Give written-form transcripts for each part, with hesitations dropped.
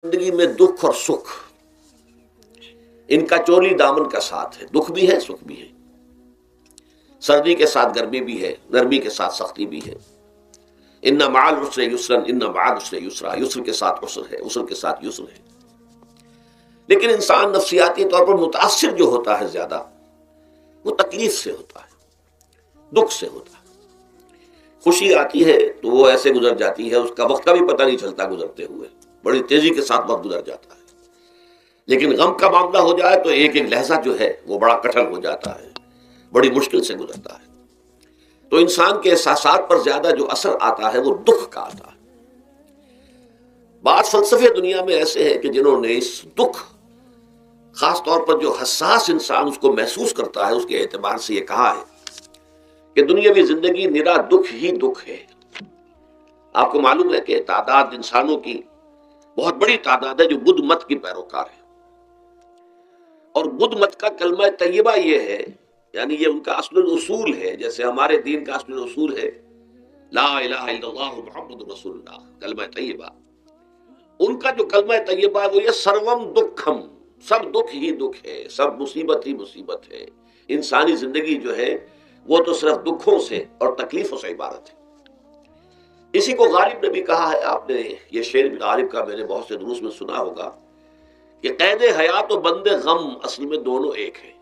زندگی میں دکھ اور سکھ ان کا چولی دامن کا ساتھ ہے، دکھ بھی ہے سکھ بھی ہے، سردی کے ساتھ گرمی بھی ہے، گرمی کے ساتھ سختی بھی ہے۔ ان مع العسر یسرا ان مع العسر یسرا، یسر کے ساتھ عسر ہے، عسر کے ساتھ یسر ہے۔ لیکن انسان نفسیاتی طور پر متاثر جو ہوتا ہے زیادہ، وہ تکلیف سے ہوتا ہے، دکھ سے ہوتا ہے۔ خوشی آتی ہے تو وہ ایسے گزر جاتی ہے، اس کا وقت کا بھی پتہ نہیں چلتا، گزرتے ہوئے بڑی تیزی کے ساتھ وقت گزر جاتا ہے۔ لیکن غم کا معاملہ ہو جائے تو ایک ایک لحظہ جو ہے وہ بڑا کٹھن ہو جاتا ہے، بڑی مشکل سے گزرتا ہے۔ تو انسان کے احساسات پر زیادہ جو اثر آتا ہے وہ دکھ کا آتا ہے۔ بعض فلسفے دنیا میں ایسے ہیں کہ جنہوں نے اس دکھ، خاص طور پر جو حساس انسان اس کو محسوس کرتا ہے، اس کے اعتبار سے یہ کہا ہے کہ دنیاوی زندگی نرا دکھ ہی دکھ ہے۔ آپ کو معلوم ہے کہ تعداد انسانوں کی بہت بڑی تعداد ہے جو بدھ مت کی پیروکار ہے، اور بدھ مت کا کلمہ طیبہ یہ ہے، یعنی یہ ان کا اصل الاصول ہے، جیسے ہمارے دین کا اصل الاصول ہے لا الہ الا اللہ محمد رسول اللہ، کلمہ طیبہ۔ ان کا جو کلمہ طیبہ ہے وہ یہ سروم دکھم، سب دکھ ہی دکھ ہے، سب مصیبت ہی مصیبت ہے۔ انسانی زندگی جو ہے وہ تو صرف دکھوں سے اور تکلیفوں سے عبارت ہے۔ اسی کو غالب نے بھی کہا ہے، آپ نے یہ شعر بھی غالب کا میں نے بہت سے دروس میں سنا ہوگا کہ قید حیات و بند غم اصل میں دونوں ایک ہیں۔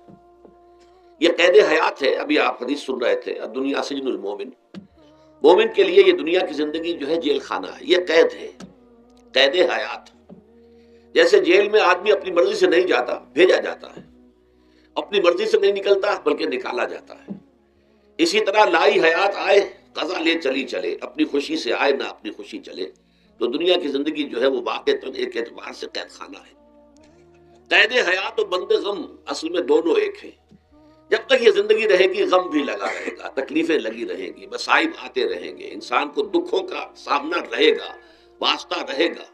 یہ قید حیات ہے، ابھی آپ حدیث سن رہے تھے، دنیا سجن المومن، مومن کے لیے یہ دنیا کی زندگی جو ہے جیل خانہ ہے، یہ قید ہے، قید حیات۔ جیسے جیل میں آدمی اپنی مرضی سے نہیں جاتا، بھیجا جاتا ہے، اپنی مرضی سے نہیں نکلتا بلکہ نکالا جاتا ہے۔ اسی طرح لائی حیات آئے قضا لے چلی چلے، اپنی خوشی سے آئے نہ اپنی خوشی چلے۔ تو دنیا کی زندگی جو ہے وہ واقعتاً ایک اعتبار سے قید خانہ ہے۔ قید حیات و بند غم اصل میں دونوں ایک ہیں۔ جب تک یہ زندگی رہے گی غم بھی لگا رہے گا، تکلیفیں لگی رہیں گی، مصائب آتے رہیں گے، انسان کو دکھوں کا سامنا رہے گا، واسطہ رہے گا۔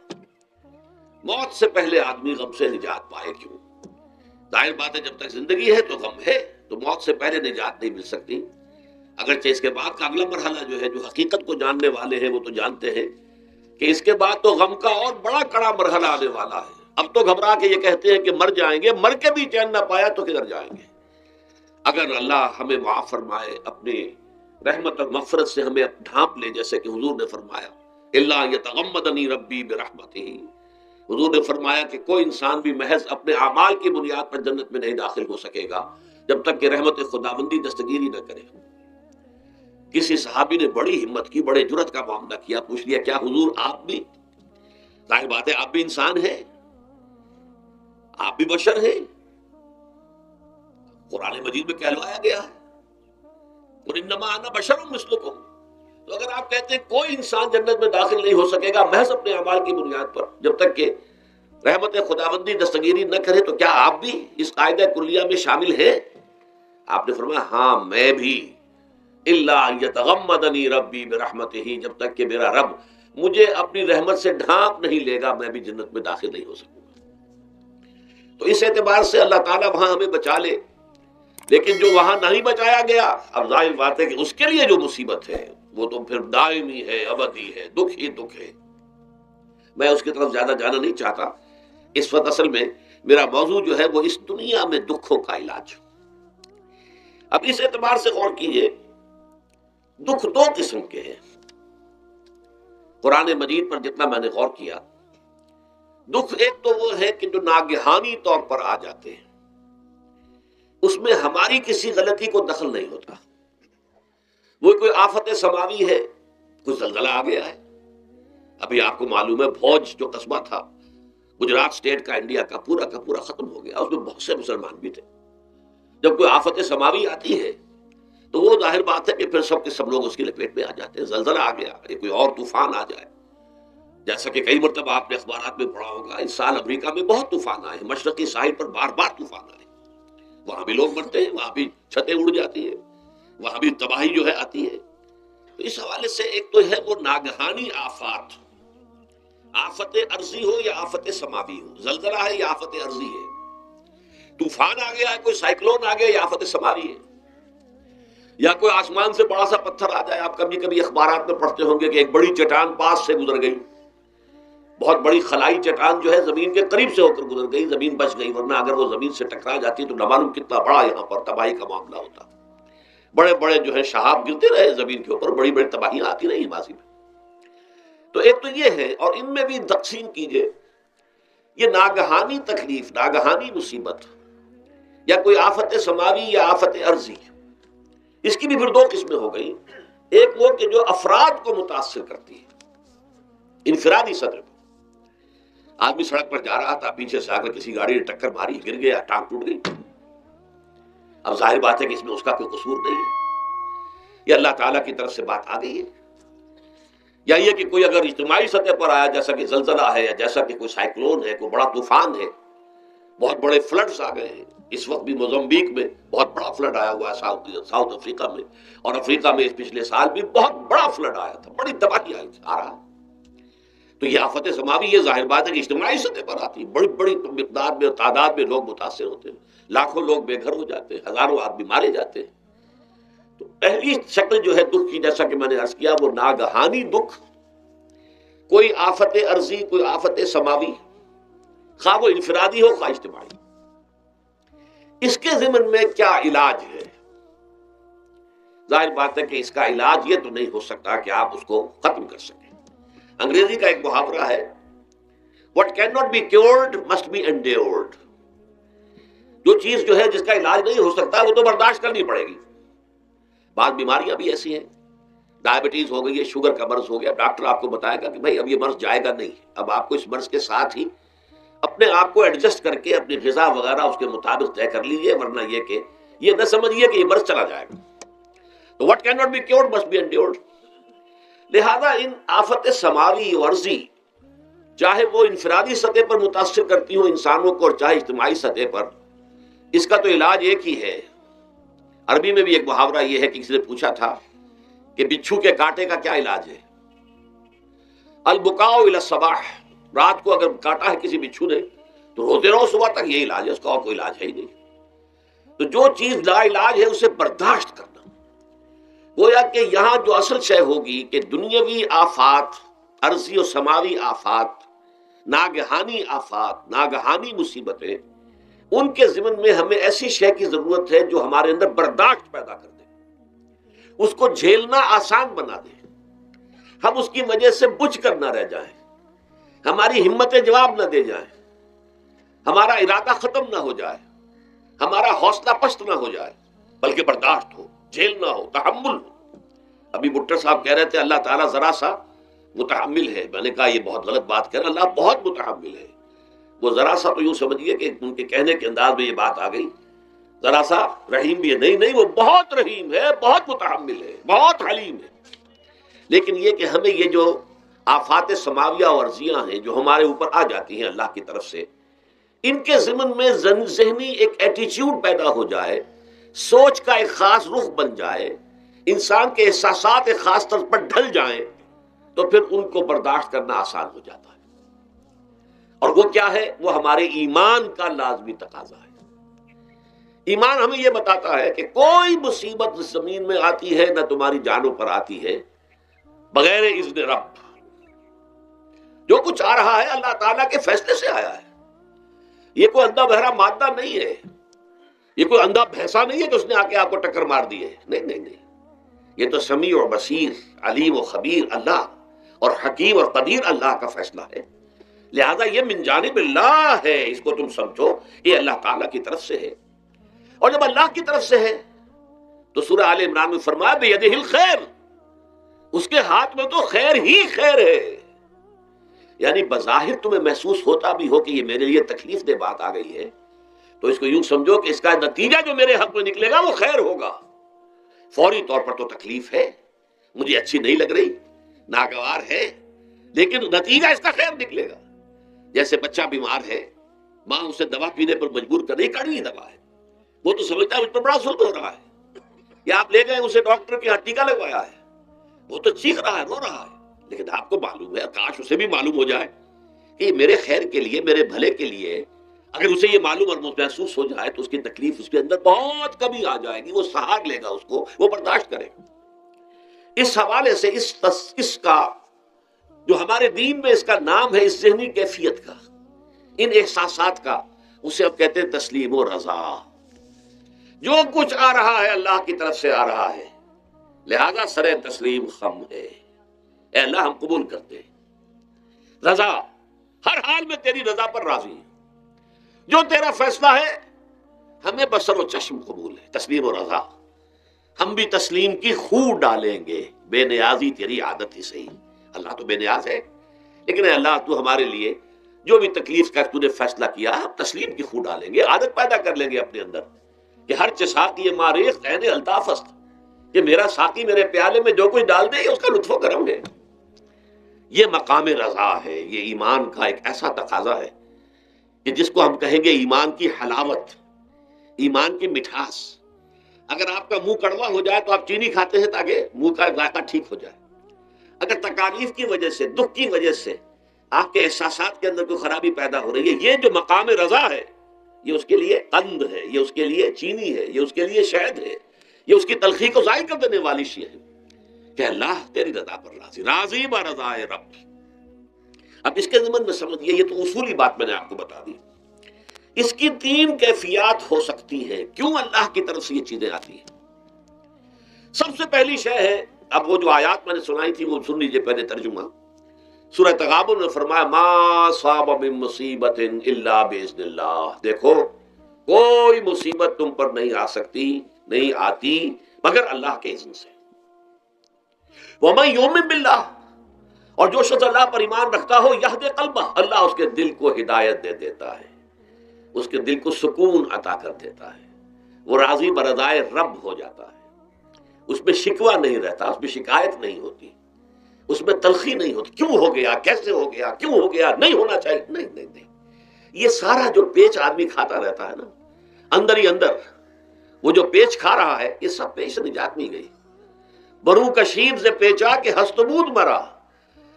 موت سے پہلے آدمی غم سے نجات پائے کیوں؟ ظاہر بات ہے جب تک زندگی ہے تو غم ہے، تو موت سے پہلے نجات نہیں مل سکتی۔ اگرچہ اس کے بعد کا اگلا مرحلہ جو ہے، جو حقیقت کو جاننے والے ہیں وہ تو جانتے ہیں کہ اس کے بعد تو غم کا اور بڑا کڑا مرحلہ آنے والا ہے۔ اب تو گھبرا کے یہ کہتے ہیں کہ مر جائیں گے، مر کے بھی چین نہ پایا تو کدھر جائیں گے؟ اگر اللہ ہمیں معاف فرمائے، اپنی رحمت اور مغفرت سے ہمیں ڈھانپ لے، جیسے کہ حضور نے فرمایا الا یتغمدنی ربی برحمتہ، حضور نے فرمایا کہ کوئی انسان بھی محض اپنے اعمال کی بنیاد پر جنت میں نہیں داخل ہو سکے گا جب تک کہ رحمت خداوندی دستگیری نہ کرے۔ کسی صحابی نے بڑی ہمت کی، بڑے جرت کا معاملہ کیا، پوچھ لیا کیا حضور آپ بھی؟ ظاہر بات ہے آپ بھی انسان ہیں، آپ بھی بشر ہیں، قرآن مجید میں کہلوایا گیا ہے قُلْ إِنَّمَا أَنَا بَشَرٌ مِثْلُكُمْ۔ تو اگر آپ کہتے ہیں کوئی انسان جنت میں داخل نہیں ہو سکے گا محض اپنے اعمال کی بنیاد پر جب تک کہ رحمت خداوندی دستگیری نہ کرے، تو کیا آپ بھی اس قاعدہ کلیہ میں شامل ہیں؟ آپ نے فرمایا ہاں میں بھی، الا یتغمدنی ربی برحمتہ، جب تک کہ میرا رب مجھے اپنی رحمت سے ڈھانپ نہیں لے گا میں بھی جنت میں داخل نہیں ہو سکوں گا۔ تو اس اعتبار سے اللہ تعالیٰ وہاں ہمیں بچا لے، لیکن جو وہاں نہیں بچایا گیا، اب ظاہر بات ہے کہ اس کے لیے جو مصیبت ہے وہ تو پھر دائمی ہے، ابدی ہے، دکھ ہی دکھ ہے۔ میں اس کی طرف زیادہ جانا نہیں چاہتا، اس وقت اصل میں میرا موضوع جو ہے وہ اس دنیا میں دکھوں کا علاج۔ اب اس اعتبار سے غور کیجئے، دکھ دو قسم کے ہیں۔ قرآن مجید پر جتنا میں نے غور کیا، دکھ ایک تو وہ ہے کہ جو ناگہانی طور پر آ جاتے ہیں، اس میں ہماری کسی غلطی کو دخل نہیں ہوتا۔ وہ کوئی آفت سماوی ہے، کوئی زلزلہ آ گیا ہے۔ ابھی آپ کو معلوم ہے بھوج جو قصبہ تھا گجرات اسٹیٹ کا، انڈیا کا پورا ختم ہو گیا، اس میں بہت سے مسلمان بھی تھے۔ جب کوئی آفت سماوی آتی ہے تو وہ ظاہر بات ہے کہ پھر سب کے سب لوگ اس کی لپیٹ میں آ جاتے ہیں۔ زلزلہ آ گیا، کوئی اور طوفان آ جائے، جیسا کہ کئی مرتبہ آپ نے اخبارات میں پڑھا ہوگا، اس سال امریکہ میں بہت طوفان آئے، مشرقی ساحل پر بار بار طوفان آئے، وہاں بھی لوگ مرتے ہیں، وہاں بھی چھتیں اڑ جاتی ہیں، وہاں بھی تباہی جو ہے آتی ہے۔ تو اس حوالے سے ایک تو ہے وہ ناگہانی آفات، آفت ارضی ہو یا آفت سماوی ہو، زلزلہ ہے یا آفت ارضی ہے، طوفان آ گیا ہے، کوئی سائیکلون آ گیا یا آفت سماوی ہے، یا کوئی آسمان سے بڑا سا پتھر آ جائے۔ آپ کبھی کبھی اخبارات میں پڑھتے ہوں گے کہ ایک بڑی چٹان پاس سے گزر گئی، بہت بڑی خلائی چٹان جو ہے زمین کے قریب سے ہو کر گزر گئی، زمین بچ گئی، ورنہ اگر وہ زمین سے ٹکرا جاتی تو نہ معلوم کتنا بڑا یہاں پر تباہی کا معاملہ ہوتا۔ بڑے بڑے جو ہے شہاب گرتے رہے زمین کے اوپر، بڑی بڑی تباہیاں آتی رہی ماضی میں۔ تو ایک تو یہ ہے، اور ان میں بھی تقسیم کیجئے، یہ ناگہانی تکلیف، ناگہانی مصیبت، یا کوئی آفت سماوی یا آفت ارضی، اس کی بھی پھر دو قسمیں ہو گئی۔ ایک وہ کہ جو افراد کو متاثر کرتی ہے انفرادی سطح پر، آدمی سڑک پر جا رہا تھا، پیچھے سے آ کر کسی گاڑی نے ٹکر ماری، گر گیا، ٹانگ ٹوٹ گئی۔ اب ظاہر بات ہے کہ اس میں اس کا کوئی قصور نہیں ہے، یہ اللہ تعالیٰ کی طرف سے بات آ گئی ہے۔ یا یہ کہ کوئی اگر اجتماعی سطح پر آیا، جیسا کہ زلزلہ ہے، یا جیسا کہ کوئی سائیکلون ہے، کوئی بڑا طوفان ہے، بہت بڑے فلڈز آ گئے ہیں۔ اس وقت بھی موزمبیق میں بہت بڑا فلڈ آیا ہوا ہے، ساؤتھ افریقہ میں، اور افریقہ میں اس پچھلے سال بھی بہت بڑا فلڈ آیا تھا، بڑی تباہی آئی آ رہا۔ تو یہ آفت سماوی، یہ ظاہر بات ہے کہ اجتماعی سطح پر آتی ہے، بڑی بڑی مقدار میں اور تعداد میں لوگ متاثر ہوتے ہیں، لاکھوں لوگ بے گھر ہو جاتے ہیں، ہزاروں آدمی مارے جاتے ہیں۔ تو پہلی شکل جو ہے دکھ کی، جیسا کہ میں نے عرض کیا، وہ ناگہانی دکھ، کوئی آفت ارضی، کوئی آفت سماوی، خواہ وہ انفرادی ہو خواہ اجتماعی۔ اس کے ضمن میں کیا علاج ہے؟ ظاہر بات ہے کہ اس کا علاج یہ تو نہیں ہو سکتا کہ آپ اس کو ختم کر سکیں۔ انگریزی کا ایک محاورہ ہے، what cannot be cured must be endured۔ جو چیز جو ہے جس کا علاج نہیں ہو سکتا وہ تو برداشت کرنی پڑے گی۔ بعض بیماریاں بھی ایسی ہیں، ڈائبٹیز ہو گئی ہے، شوگر کا مرض ہو گیا، ڈاکٹر آپ کو بتائے گا کہ بھائی اب یہ مرض جائے گا نہیں، اب آپ کو اس مرض کے ساتھ ہی اپنے آپ کو ایڈجسٹ کر کے اپنی غذا وغیرہ اس کے مطابق طے کر لیجیے، ورنہ یہ کہ یہ نہ سمجھیے کہ یہ مرض چلا جائے گا۔ تو what cannot be cured must be endured۔ لہذا ان آفت سماوی و ارضی، چاہے وہ انفرادی سطح پر متاثر کرتی ہوں انسانوں کو، اور چاہے اجتماعی سطح پر، اس کا تو علاج ایک ہی ہے۔ عربی میں بھی ایک محاورہ یہ ہے کہ کسی نے پوچھا تھا کہ بچھو کے کاٹے کا کیا علاج ہے؟ البکاء الی الصباح، رات کو اگر کاٹا ہے کسی بچھو نے تو روتے رہو صبح تک، یہ علاج ہے، اس کا اور کوئی علاج ہے ہی نہیں۔ تو جو چیز لا علاج ہے اسے برداشت کرنا، گویا کہ یہاں جو اصل شے ہوگی کہ دنیاوی آفات، ارضی و سماوی آفات، ناگہانی آفات، ناگہانی مصیبتیں، ان کے ضمن میں ہمیں ایسی شے کی ضرورت ہے جو ہمارے اندر برداشت پیدا کر دے، اس کو جھیلنا آسان بنا دے، ہم اس کی وجہ سے بجھ کر نہ رہ جائیں، ہماری ہمتیں جواب نہ دے جائیں، ہمارا ارادہ ختم نہ ہو جائے، ہمارا حوصلہ پست نہ ہو جائے، بلکہ برداشت ہو، جھیلنا ہو، تحمل ہو۔ ابھی بٹر صاحب کہہ رہے تھے اللہ تعالیٰ ذرا سا متحمل ہے، میں نے کہا یہ بہت غلط بات کہہ رہے، اللہ بہت متحمل ہے۔ وہ ذرا سا تو یوں سمجھیے کہ ان کے کہنے کے انداز میں یہ بات آ گئی، ذرا سا رحیم بھی ہے، نہیں وہ بہت رحیم ہے، بہت متحمل ہے، بہت حلیم ہے۔ لیکن یہ کہ ہمیں یہ جو آفات سماویہ اور ارضیاں ہیں جو ہمارے اوپر آ جاتی ہیں اللہ کی طرف سے، ان کے ضمن میں ذہنی ایک ایٹیچیوڈ پیدا ہو جائے، سوچ کا ایک خاص رخ بن جائے، انسان کے احساسات ایک خاص طرز پر ڈھل جائیں، تو پھر ان کو برداشت کرنا آسان ہو جاتا ہے۔ اور وہ کیا ہے؟ وہ ہمارے ایمان کا لازمی تقاضا ہے۔ ایمان ہمیں یہ بتاتا ہے کہ کوئی مصیبت اس زمین میں آتی ہے نہ تمہاری جانوں پر آتی ہے بغیر اذن رب۔ جو کچھ آ رہا ہے اللہ تعالیٰ کے فیصلے سے آیا ہے، یہ کوئی اندھا بہرا مادہ نہیں ہے، یہ کوئی اندھا بھینسا نہیں ہے کہ اس نے آ کے آپ کو ٹکر مار دی ہے، نہیں، یہ تو سمیع اور بصیر، علیم و خبیر اللہ، اور حکیم اور قدیر اللہ کا فیصلہ ہے۔ لہذا یہ من جانب اللہ ہے، اس کو تم سمجھو یہ اللہ تعالیٰ کی طرف سے ہے۔ اور جب اللہ کی طرف سے ہے تو سورہ آل عمران میں فرمایا بیدہ الخیر، اس کے ہاتھ میں تو خیر ہی خیر ہے۔ یعنی بظاہر تمہیں محسوس ہوتا بھی ہو کہ یہ میرے لیے تکلیف دہ بات آ گئی ہے، تو اس کو یوں سمجھو کہ اس کا نتیجہ جو میرے حق میں نکلے گا وہ خیر ہوگا۔ فوری طور پر تو تکلیف ہے، مجھے اچھی نہیں لگ رہی، ناگوار ہے، لیکن نتیجہ اس کا خیر نکلے گا۔ جیسے بچہ بیمار ہے، ماں اسے دوا پینے پر مجبور کر رہی، کڑوی دوا ہے، وہ تو سمجھتا ہے مجھ پر بڑا ظلم ہو رہا ہے، یا آپ لے گئے اسے ڈاکٹر کے یہاں ٹیکا لگوایا ہے، وہ تو چیخ رہا ہے، رو رہا ہے، لیکن آپ کو معلوم ہے، کاش اسے بھی معلوم ہو جائے کہ یہ میرے خیر کے لیے، میرے بھلے کے لیے۔ اگر اسے یہ معلوم اور محسوس ہو جائے تو اس کی تکلیف اس کے اندر بہت کمی آ جائے گی، وہ سہار لے گا اس کو، وہ برداشت کرے گا۔ اس حوالے سے اس کا جو ہمارے دین میں اس کا نام ہے، اس ذہنی کیفیت کا، ان احساسات کا، اسے اب کہتے ہیں تسلیم و رضا۔ جو کچھ آ رہا ہے اللہ کی طرف سے آ رہا ہے، لہذا سر تسلیم خم ہے، اے اللہ ہم قبول کرتے ہیں، رضا، ہر حال میں تیری رضا پر راضی ہیں، جو تیرا فیصلہ ہے ہمیں بسر و چشم قبول ہے، تسلیم و رضا۔ ہم بھی تسلیم کی خو ڈالیں گے، بے نیازی تیری عادت ہی صحیح، اللہ تو بے نیاز ہے، لیکن اے اللہ تو ہمارے لیے جو بھی تکلیف کا تو نے فیصلہ کیا، ہم تسلیم کی خو ڈالیں گے، عادت پیدا کر لیں گے اپنے اندر کہ ہر ساقی ماریخ عین الطاف است، کہ میرا ساقی میرے پیالے میں جو کچھ ڈال دے اس کا لطف و کرم ہے۔ یہ مقام رضا ہے، یہ ایمان کا ایک ایسا تقاضا ہے کہ جس کو ہم کہیں گے ایمان کی حلاوت، ایمان کی مٹھاس۔ اگر آپ کا منہ کڑوا ہو جائے تو آپ چینی کھاتے ہیں تاکہ منہ کا ذائقہ ٹھیک ہو جائے۔ اگر تکالیف کی وجہ سے، دکھ کی وجہ سے آپ کے احساسات کے اندر کوئی خرابی پیدا ہو رہی ہے، یہ جو مقام رضا ہے، یہ اس کے لیے قند ہے، یہ اس کے لیے چینی ہے، یہ اس کے لیے شہد ہے، یہ اس کی تلخی کو ظاہر کر دینے والی شے ہے کہ اللہ تیری رضا پر راضی، راضی برضائے رب۔ اب اس کے ضمن میں سمجھیے، یہ تو اصولی بات میں نے آپ کو بتا دی۔ اس کی 3 کیفیات ہو سکتی ہے، کیوں اللہ کی طرف سے یہ چیزیں آتی ہیں۔ سب سے پہلی شے ہے، اب وہ جو آیات میں نے سنائی تھی وہ سن لیجئے پہلے ترجمہ۔ سورہ تغابن میں فرمایا ما صاب من مصیبت الا باذن اللہ، دیکھو کوئی مصیبت تم پر نہیں آ سکتی، نہیں آتی مگر اللہ کے اذن سے۔ ومن یؤمن باللہ، اور جو شخص اللہ پر ایمان رکھتا ہو، یہد قلبہ، اللہ اس کے دل کو ہدایت دے دیتا ہے، اس کے دل کو سکون عطا کر دیتا ہے، وہ راضی برضائے رب ہو جاتا ہے، اس میں شکوہ نہیں رہتا، اس میں شکایت نہیں ہوتی، اس میں تلخی نہیں ہوتی، کیوں ہو گیا، کیسے ہو گیا، کیوں ہو گیا، نہیں ہونا چاہیے، نہیں نہیں نہیں۔ یہ سارا جو پیچ آدمی کھاتا رہتا ہے نا اندر ہی اندر، وہ جو پیچ کھا رہا ہے، یہ سب پیچ سے نجات نہیں گئی۔ برو کشید سے پیچا کے ہستبود مرا،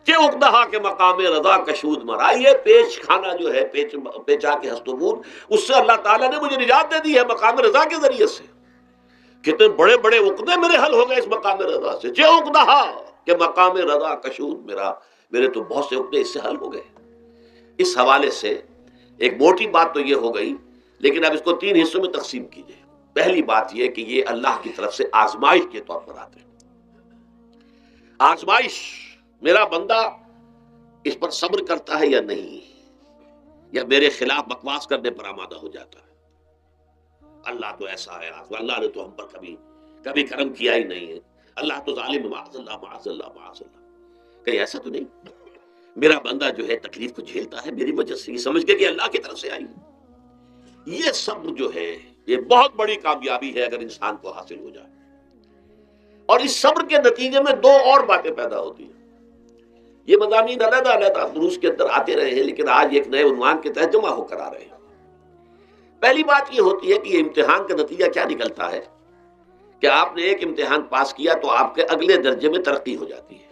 کہ اقدہا کے مقام رضا کشود مرا۔ یہ پیچ کھانا جو ہے، پیچا کے ہستبود، اس سے اللہ تعالیٰ نے مجھے نجات دے دی ہے مقام رضا کے ذریعے سے۔ کتنے بڑے بڑے عقدے میرے حل ہو گئے اس مقام رضا سے، کہ اقدہا کہ مقام رضا کشود میرے تو بہت سے عقدے اس سے حل ہو گئے۔ اس حوالے سے ایک موٹی بات تو یہ ہو گئی، لیکن اب اس کو 3 حصوں میں تقسیم کیجئے۔ پہلی بات یہ کہ یہ اللہ کی طرف سے آزمائش کے طور پر آتے ہیں۔ آزمائش، میرا بندہ اس پر صبر کرتا ہے یا نہیں، یا میرے خلاف بکواس کرنے پر آمادہ ہو جاتا ہے۔ اللہ تو ایسا ہے، اللہ نے تو ہم پر کبھی کرم کیا ہی نہیں ہے، اللہ تو ظالم، معاذ اللہ معاذ اللہ معاذ اللہ۔ کہیں ایسا تو نہیں، میرا بندہ جو ہے تکلیف کو جھیلتا ہے میری وجہ سے، یہ سمجھ کے کہ اللہ کی طرف سے آئی۔ یہ صبر جو ہے یہ بہت بڑی کامیابی ہے اگر انسان کو حاصل ہو جائے۔ اور اس صبر کے نتیجے میں 2 اور باتیں پیدا ہوتی ہیں۔ یہ مضامین علیحدہ علیحدہ دروس کے اندر آتے رہے ہیں، لیکن آج ایک نئے عنوان کے تحت جمع ہو کر آ رہے ہیں۔ پہلی بات یہ ہوتی ہے کہ یہ امتحان کا نتیجہ کیا نکلتا ہے کہ آپ نے ایک امتحان پاس کیا تو آپ کے اگلے درجے میں ترقی ہو جاتی ہے۔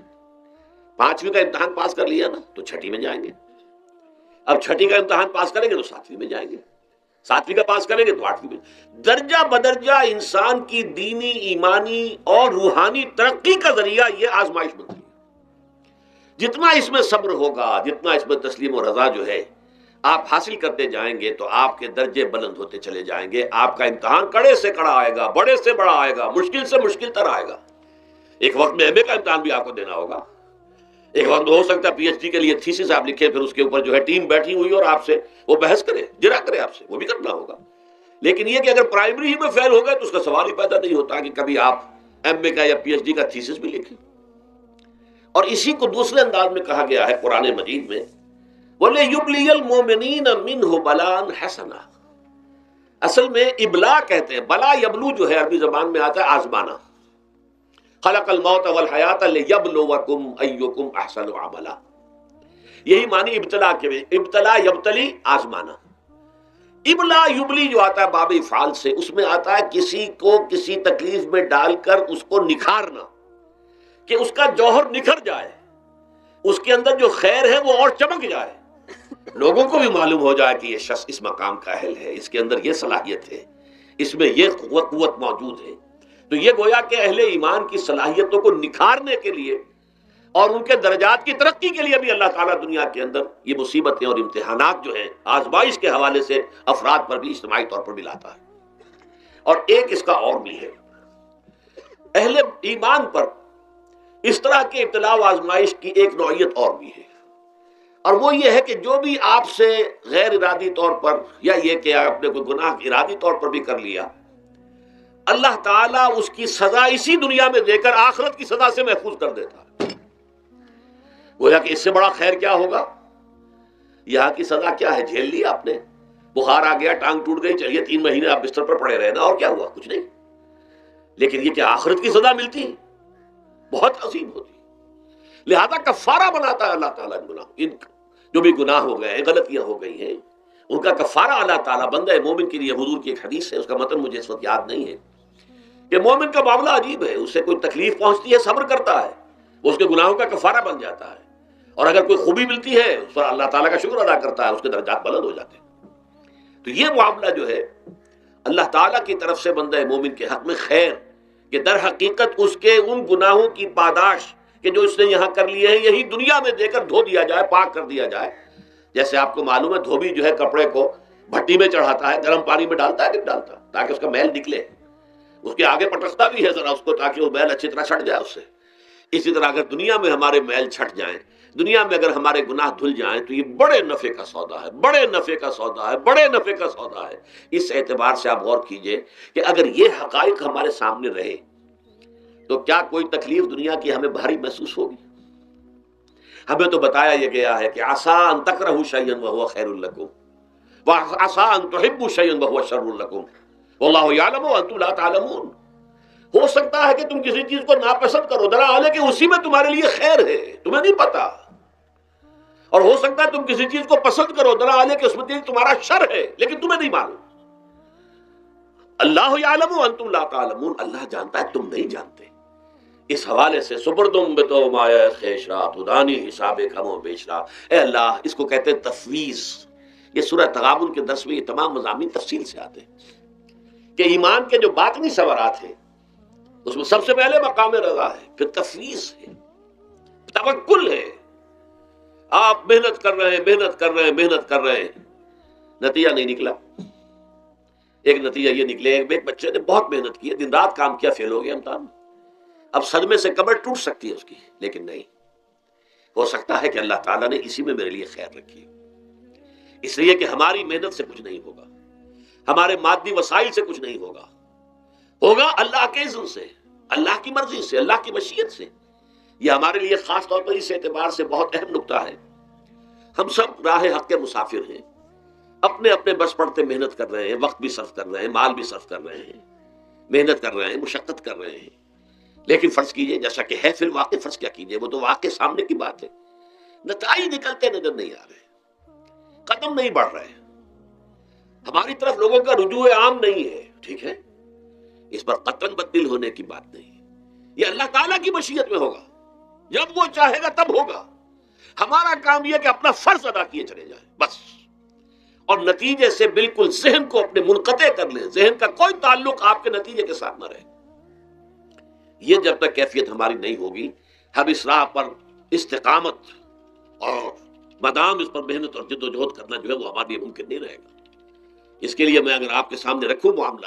5ویں کا امتحان پاس کر لیا نا تو 6ٹھی میں جائیں گے، اب 6ٹھی کا امتحان پاس کریں گے تو 7ویں میں جائیں گے، 7ویں کا پاس کریں گے تو 8ویں میں۔ درجہ بدرجہ انسان کی دینی، ایمانی اور روحانی ترقی کا ذریعہ یہ آزمائش بنتی ہے۔ جتنا اس میں صبر ہوگا، جتنا اس میں تسلیم و رضا جو ہے آپ حاصل کرتے جائیں گے تو آپ کے درجے بلند ہوتے چلے جائیں گے۔ آپ کا امتحان کڑے سے کڑا آئے گا، بڑے سے بڑا آئے گا، مشکل سے مشکل تر آئے گا۔ ایک وقت میں ایم اے کا امتحان بھی آپ کو دینا ہوگا، ایک وقت ہو سکتا ہے پی ایچ ڈی کے لیے تھیسس آپ لکھیں، پھر اس کے اوپر جو ہے ٹیم بیٹھی ہوئی اور آپ سے وہ بحث کرے، جرا کرے آپ سے، وہ بھی کرنا ہوگا۔ لیکن یہ کہ اگر پرائمری ہی میں فیل ہو گئے تو اس کا سوال ہی پیدا نہیں ہوتا کہ کبھی آپ ایم اے کا یا پی ایچ ڈی کا تھیسس بھی لکھیں۔ اور اسی کو دوسرے انداز میں کہا گیا ہے قرآن مجید میں، وَلِيُبْلِيَ الْمُؤْمِنِينَ مِنْهُ بَلَاءً حَسَنًا۔ اصل میں ابلا کہتے ہیں، بلا یبلو جو ہے عربی زبان میں آتا ہے آزمانا۔ خلق الموت والحیات لیبلوکم ایکم احسن عملا، یہی معنی ابتلا کے، ابتلا یبتلی آزمانا۔ ابلا یبلی جو آتا ہے باب افعال سے، اس میں آتا ہے کسی کو کسی تکلیف میں ڈال کر اس کو نکھارنا، کہ اس کا جوہر نکھر جائے، اس کے اندر جو خیر ہے وہ اور چمک جائے، لوگوں کو بھی معلوم ہو جائے کہ یہ شخص اس مقام کا اہل ہے، اس کے اندر یہ صلاحیت ہے، اس میں یہ قوت موجود ہے۔ تو یہ گویا کہ اہل ایمان کی صلاحیتوں کو نکھارنے کے لیے اور ان کے درجات کی ترقی کے لیے بھی اللہ تعالیٰ دنیا کے اندر یہ مصیبتیں اور امتحانات جو ہیں آزمائش کے حوالے سے افراد پر بھی اجتماعی طور پر بھی لاتا ہے۔ اور ایک اس کا اور بھی ہے، اہل ایمان پر اس طرح کے ابتلاء و آزمائش کی ایک نوعیت اور بھی ہے، اور وہ یہ ہے کہ جو بھی آپ سے غیر ارادی طور پر یا یہ کہ آپ نے کوئی گناہ ارادی طور پر بھی کر لیا، اللہ تعالیٰ اس کی سزا اسی دنیا میں دے کر آخرت کی سزا سے محفوظ کر دیتا ہے۔ گویا کہ اس سے بڑا خیر کیا ہوگا؟ یہاں کی سزا کیا ہے؟ جھیل لی آپ نے، بخار آ گیا، ٹانگ ٹوٹ گئی، چلیے 3 مہینے آپ بستر پر پڑے رہے نا، اور کیا ہوا؟ کچھ نہیں۔ لیکن یہ کہ آخرت کی سزا ملتی بہت عظیم ہوتی، لہذا کفارہ بناتا ہے اللہ تعالیٰ ان جو بھی گناہ ہو گئے ہیں، غلطیاں ہو گئی ہیں، ان کا کفارہ اللہ تعالیٰ بندہ مومن کے لیے، حضور کی ایک حدیث ہے، اس کا متن مجھے اس وقت یاد نہیں ہے، کہ مومن کا معاملہ عجیب ہے، اسے کوئی تکلیف پہنچتی ہے صبر کرتا ہے، وہ اس کے گناہوں کا کفارہ بن جاتا ہے، اور اگر کوئی خوبی ملتی ہے اس پر اللہ تعالیٰ کا شکر ادا کرتا ہے، اس کے درجات بلند ہو جاتے ہیں۔ تو یہ معاملہ جو ہے اللہ تعالیٰ کی طرف سے بندہ مومن کے حق میں خیر، کہ در حقیقت اس کے ان گناہوں کی پاداش کہ جو اس نے یہاں کر لیے ہیں یہی دنیا میں دے کر دھو دیا جائے، پاک کر دیا جائے۔ جیسے آپ کو معلوم ہے دھوبی جو ہے کپڑے کو بھٹی میں چڑھاتا ہے، گرم پانی میں ڈالتا ہے کہ ڈالتا، تاکہ اس کا میل نکلے، اس کے آگے پٹکتا بھی ہے ذرا اس کو، تاکہ وہ میل اچھی طرح چھٹ جائے اس سے۔ اسی طرح اگر دنیا میں ہمارے میل چھٹ جائیں، دنیا میں اگر ہمارے گناہ دھل جائیں، تو یہ بڑے نفع کا سودا ہے، بڑے نفع کا سودا ہے، بڑے نفع کا سودا ہے۔ اس اعتبار سے آپ غور کیجئے کہ اگر یہ حقائق ہمارے سامنے رہے تو کیا کوئی تکلیف دنیا کی ہمیں بھاری محسوس ہوگی؟ ہمیں تو بتایا یہ گیا ہے کہ عسیٰ ان تکرہوا شیئا وہو خیر لکم وعسیٰ ان تحبوا شیئا وہو شر لکم واللہ یعلم وانتم لا تعلمون۔ ہو سکتا ہے کہ تم کسی چیز کو ناپسند کرو، ذرا حالے کہ اسی میں تمہارے لیے خیر ہے، تمہیں نہیں پتا، اور ہو سکتا ہے تم کسی چیز کو پسند کرو، ذرا حالے کہ اس میں تمہارا شر ہے لیکن تمہیں نہیں معلوم۔ اللہ یعلم وانتم لا تعلمون، اللہ جانتا ہے تم نہیں جانتے۔ اس حوالے سے سپردم بتو مایا خیشرا خدانی حساب کم و بیشرا، اے اللہ، اس کو کہتے ہیں تفویض۔ یہ سورہ تغابن کے 10 میں یہ تمام مضامین تفصیل سے آتے ہیں کہ ایمان کے جو باطنی ثمرات ہیں اس میں سب سے پہلے مقام رضا ہے، پھر تفویض ہے، توکل ہے۔ آپ محنت کر رہے ہیں، محنت کر رہے ہیں، محنت کر رہے ہیں، نتیجہ نہیں نکلا۔ ایک نتیجہ یہ نکلے، ایک بچے نے بہت محنت کی، دن رات کام کیا، فیل ہو گیا امتحان میں، اب صدمے سے کمر ٹوٹ سکتی ہے اس کی، لیکن نہیں، ہو سکتا ہے کہ اللہ تعالیٰ نے اسی میں میرے لیے خیر رکھی، اس لیے کہ ہماری محنت سے کچھ نہیں ہوگا، ہمارے مادی وسائل سے کچھ نہیں ہوگا، ہوگا اللہ کے اذن سے، اللہ کی مرضی سے، اللہ کی مشیت سے۔ یہ ہمارے لیے خاص طور پر اس اعتبار سے بہت اہم نقطہ ہے، ہم سب راہ حق کے مسافر ہیں، اپنے اپنے بس پڑتے محنت کر رہے ہیں، وقت بھی صرف کر رہے ہیں، مال بھی صرف کر رہے ہیں، محنت کر رہے ہیں، مشقت کر رہے ہیں، لیکن فرض کیجئے جیسا کہ ہے فی الواقع، فرض کیا کیجئے، وہ تو واقع سامنے کی بات ہے، نتائج نکلتے نظر نہیں آ رہے، قدم نہیں بڑھ رہے، ہماری طرف لوگوں کا رجوع عام نہیں ہے، ٹھیک ہے، اس پر قطعاً بدل ہونے کی بات نہیں ہے، یہ اللہ تعالیٰ کی مشیت میں ہوگا، جب وہ چاہے گا تب ہوگا، ہمارا کام یہ کہ اپنا فرض ادا کیے چلے جائیں بس، اور نتیجے سے بالکل ذہن کو اپنے منقطع کر لیں، ذہن کا کوئی تعلق آپ کے نتیجے کے ساتھ نہ رہے۔ یہ جب تک کیفیت ہماری نہیں ہوگی، ہم اس راہ پر استقامت اور مدام اس پر محنت اور جد و جہد کرنا جو ہے وہ ہمارے لیے ممکن نہیں رہے گا۔ اس کے لیے میں اگر آپ کے سامنے رکھوں معاملہ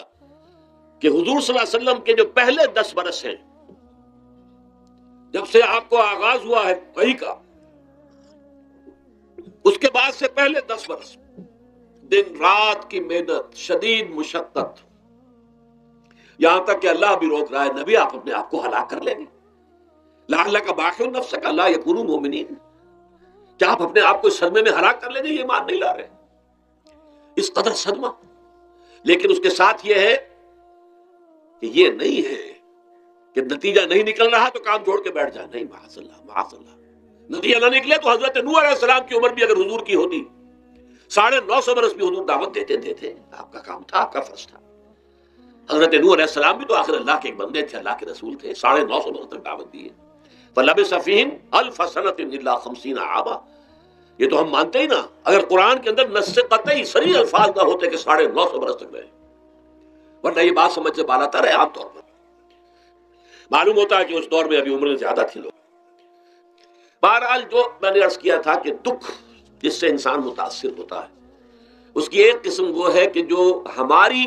کہ حضور صلی اللہ علیہ وسلم کے جو پہلے 10 برس ہیں، جب سے آپ کو آغاز ہوا ہے وحی کا، اس کے بعد سے پہلے 10 برس دن رات کی محنت، شدید مشقت، یہاں تک کہ اللہ بھی روک رہا ہے، نبی آپ اپنے آپ کو ہلاک کر لیں گے، لعلک باخع نفسک الا یکونوا مؤمنین، کیا آپ اپنے آپ کو اس صدمے میں ہلاک کر لیں گے؟ یہ ایمان نہیں لا رہے، اس قدر صدمہ۔ لیکن اس کے ساتھ یہ ہے کہ یہ نہیں ہے کہ نتیجہ نہیں نکل رہا تو کام چھوڑ کے بیٹھ جائے، نہیں، معاذ اللہ، معاذ اللہ، نتیجہ نہ نکلے تو حضرت نوح علیہ السلام کی عمر بھی اگر حضور کی ہوتی 950 برس بھی حضور دعوت دیتے تھے، آپ کا کام تھا، آپ کا فرض تھا۔ حضرت نوح علیہ السلام بھی تو آخر اللہ کے ایک بندے تھے، اللہ کے رسول تھے، 950 برس تک دعوت دی ہے، فَلَبِثَ فِيهِمْ أَلْفَ سَنَةٍ إِلَّا 50 عاما، یہ تو ہم مانتے ہی نا، اگر قرآن کے اندر نص قطعی صریح الفاظ نہ ہوتے کہ 950 برس تک رہے، ورنہ یہ بات سمجھ سے بالا تر ہے۔ عام طور پر معلوم ہوتا ہے کہ اس دور میں ابھی عمریں زیادہ تھی لوگ، بہرحال جو میں نے عرض کیا تھا کہ دکھ جس سے انسان متاثر ہوتا ہے اس کی ایک قسم وہ ہے کہ جو ہمارے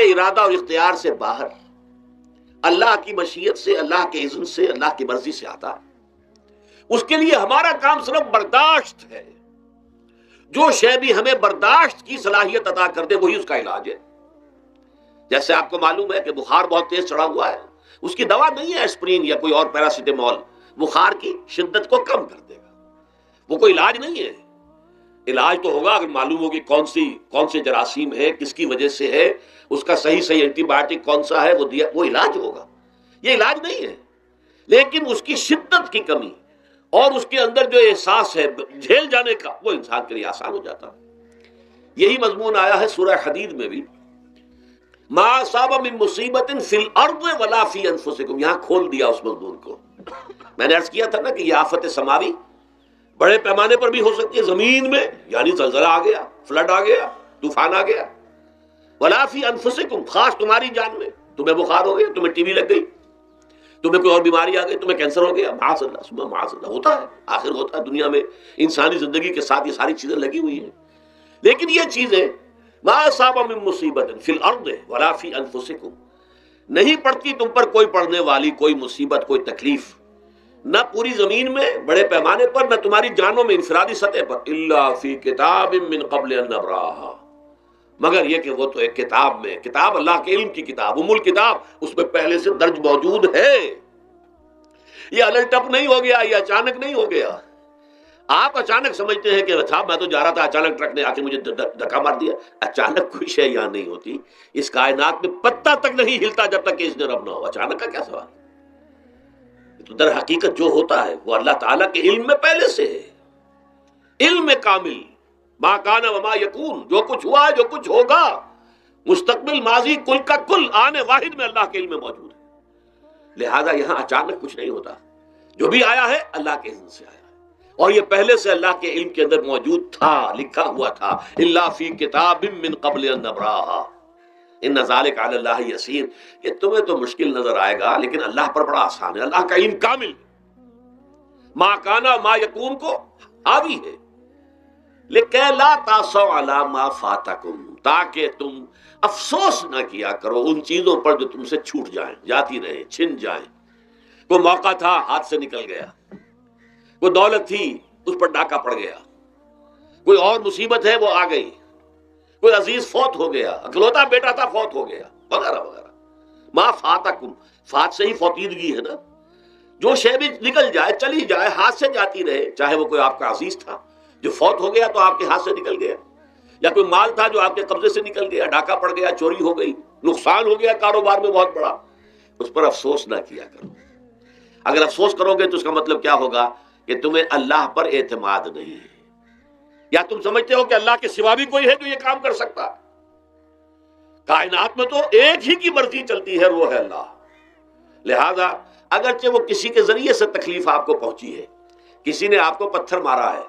ارادہ اور اختیار سے باہر اللہ کی مشیت سے، اللہ کے اذن سے، اللہ کی مرضی سے آتا ہے. اس کے لیے ہمارا کام صرف برداشت ہے. جو شے بھی ہمیں برداشت کی صلاحیت عطا کر دے وہی اس کا علاج ہے. جیسے آپ کو معلوم ہے کہ بخار بہت تیز چڑھا ہوا ہے، اس کی دوا نہیں ہے اسپرین یا کوئی اور پیراسیٹامول، بخار کی شدت کو کم کر دے گا، وہ کوئی علاج نہیں ہے. علاج تو ہوگا اگر معلوم ہو کہ کون سے جراثیم ہے، کس کی وجہ سے ہے، اس کا صحیح اینٹی بایوٹک کون سا ہے، وہ علاج ہوگا. یہ علاج نہیں ہے. لیکن اس کی شدت کی کمی اور اس کے اندر جو احساس ہے جھیل جانے کا، وہ انسان کے لیے آسان ہو جاتا ہے. یہی مضمون آیا ہے سورہ حدید میں بھی، ما اصاب من مصیبت فی الارض ولا فی انفسکم. یہاں کھول دیا اس مضمون کو. میں نے عرض کیا تھا نا کہ یہ آفت سماوی بڑے پیمانے پر بھی ہو سکتی ہے، زمین میں یعنی زلزلہ آ گیا، فلڈ آ گیا، طوفان آ گیا. ولا فی انفسکم، خاص تمہاری جان میں. تمہیں بخار ہو گیا، تمہیں ٹی وی لگ گئی، تمہیں کوئی اور بیماری آ گئی، تمہیں کینسر ہو گیا، معاذ اللہ معاذ اللہ. ہوتا ہے، آخر ہوتا ہے. دنیا میں انسانی زندگی کے ساتھ یہ ساری چیزیں لگی ہوئی ہیں. لیکن یہ چیزیں ما اصاب من مصیبت فی الارض ولا فی انفسکم، نہیں پڑتی تم پر کوئی پڑنے والی کوئی مصیبت، کوئی تکلیف، نہ پوری زمین میں بڑے پیمانے پر، نہ تمہاری جانوں میں انفرادی سطح پر، الا فی کتاب من قبل ان نبراها، مگر یہ کہ وہ تو ایک کتاب میں، کتاب اللہ کے علم کی کتاب، ام الکتاب، اس میں پہلے سے درج موجود ہے. یہ الٹ ٹپ نہیں ہو گیا، یہ اچانک نہیں ہو گیا. آپ اچانک سمجھتے ہیں کہ صاحب میں تو جا رہا تھا، اچانک ٹرک نے آ کے مجھے دھکا مار دیا. اچانک کوئی شے یہاں نہیں ہوتی. اس کائنات میں پتہ تک نہیں ہلتا جب تک کہ اس نے رب نہ ہو. اچانک کا کیا سوال؟ تو در حقیقت جو ہوتا ہے وہ اللہ تعالیٰ کے علم میں پہلے سے ہے. علم کامل، ما کان و ما یکون، جو کچھ ہوا ہے، جو کچھ ہوگا، مستقبل، ماضی، کل کا کل آنے واحد میں اللہ کے علم میں موجود ہے. لہذا یہاں اچانک کچھ نہیں ہوتا. جو بھی آیا ہے اللہ کے علم سے آیا ہے، اور یہ پہلے سے اللہ کے علم کے اندر موجود تھا، لکھا ہوا تھا. الا فی کتاب من قبل ان نبراها ان ذلک علی اللہ یسیر. یہ تمہیں تو مشکل نظر آئے گا لیکن اللہ پر بڑا آسان ہے. اللہ کا علم کامل، ما کانا ما یکون کو حاوی ہے. لکہ لا تاسوا علی ما فاتکم، تاکہ تم افسوس نہ کیا کرو ان چیزوں پر جو تم سے چھوٹ جائیں، جاتی رہیں، چھن جائیں. کوئی موقع تھا ہاتھ سے نکل گیا، کوئی دولت تھی اس پر ڈاکہ پڑ گیا، کوئی اور مصیبت ہے وہ آ گئی، کوئی عزیز فوت ہو گیا، اکلوتا بیٹا تھا فوت ہو گیا، وغیرہ وغیرہ. ما فاتکم، فات سے ہی فوتیدگی ہے نا. جو شے بھی نکل جائے، چلی جائے، ہاتھ سے جاتی رہے، چاہے وہ کوئی آپ کا عزیز تھا جو فوت ہو گیا تو آپ کے ہاتھ سے نکل گیا، یا کوئی مال تھا جو آپ کے قبضے سے نکل گیا، ڈاکہ پڑ گیا، چوری ہو گئی، نقصان ہو گیا کاروبار میں بہت بڑا، اس پر افسوس نہ کیا کرو. اگر افسوس کرو گے تو اس کا مطلب کیا ہوگا کہ تمہیں اللہ پر اعتماد نہیں ہے، یا تم سمجھتے ہو کہ اللہ کے سوا بھی کوئی ہے جو یہ کام کر سکتا. کائنات میں تو ایک ہی کی مرضی چلتی ہے، وہ ہے اللہ. لہذا اگرچہ وہ کسی کے ذریعے سے تکلیف آپ کو پہنچی ہے، کسی نے آپ کو پتھر مارا ہے،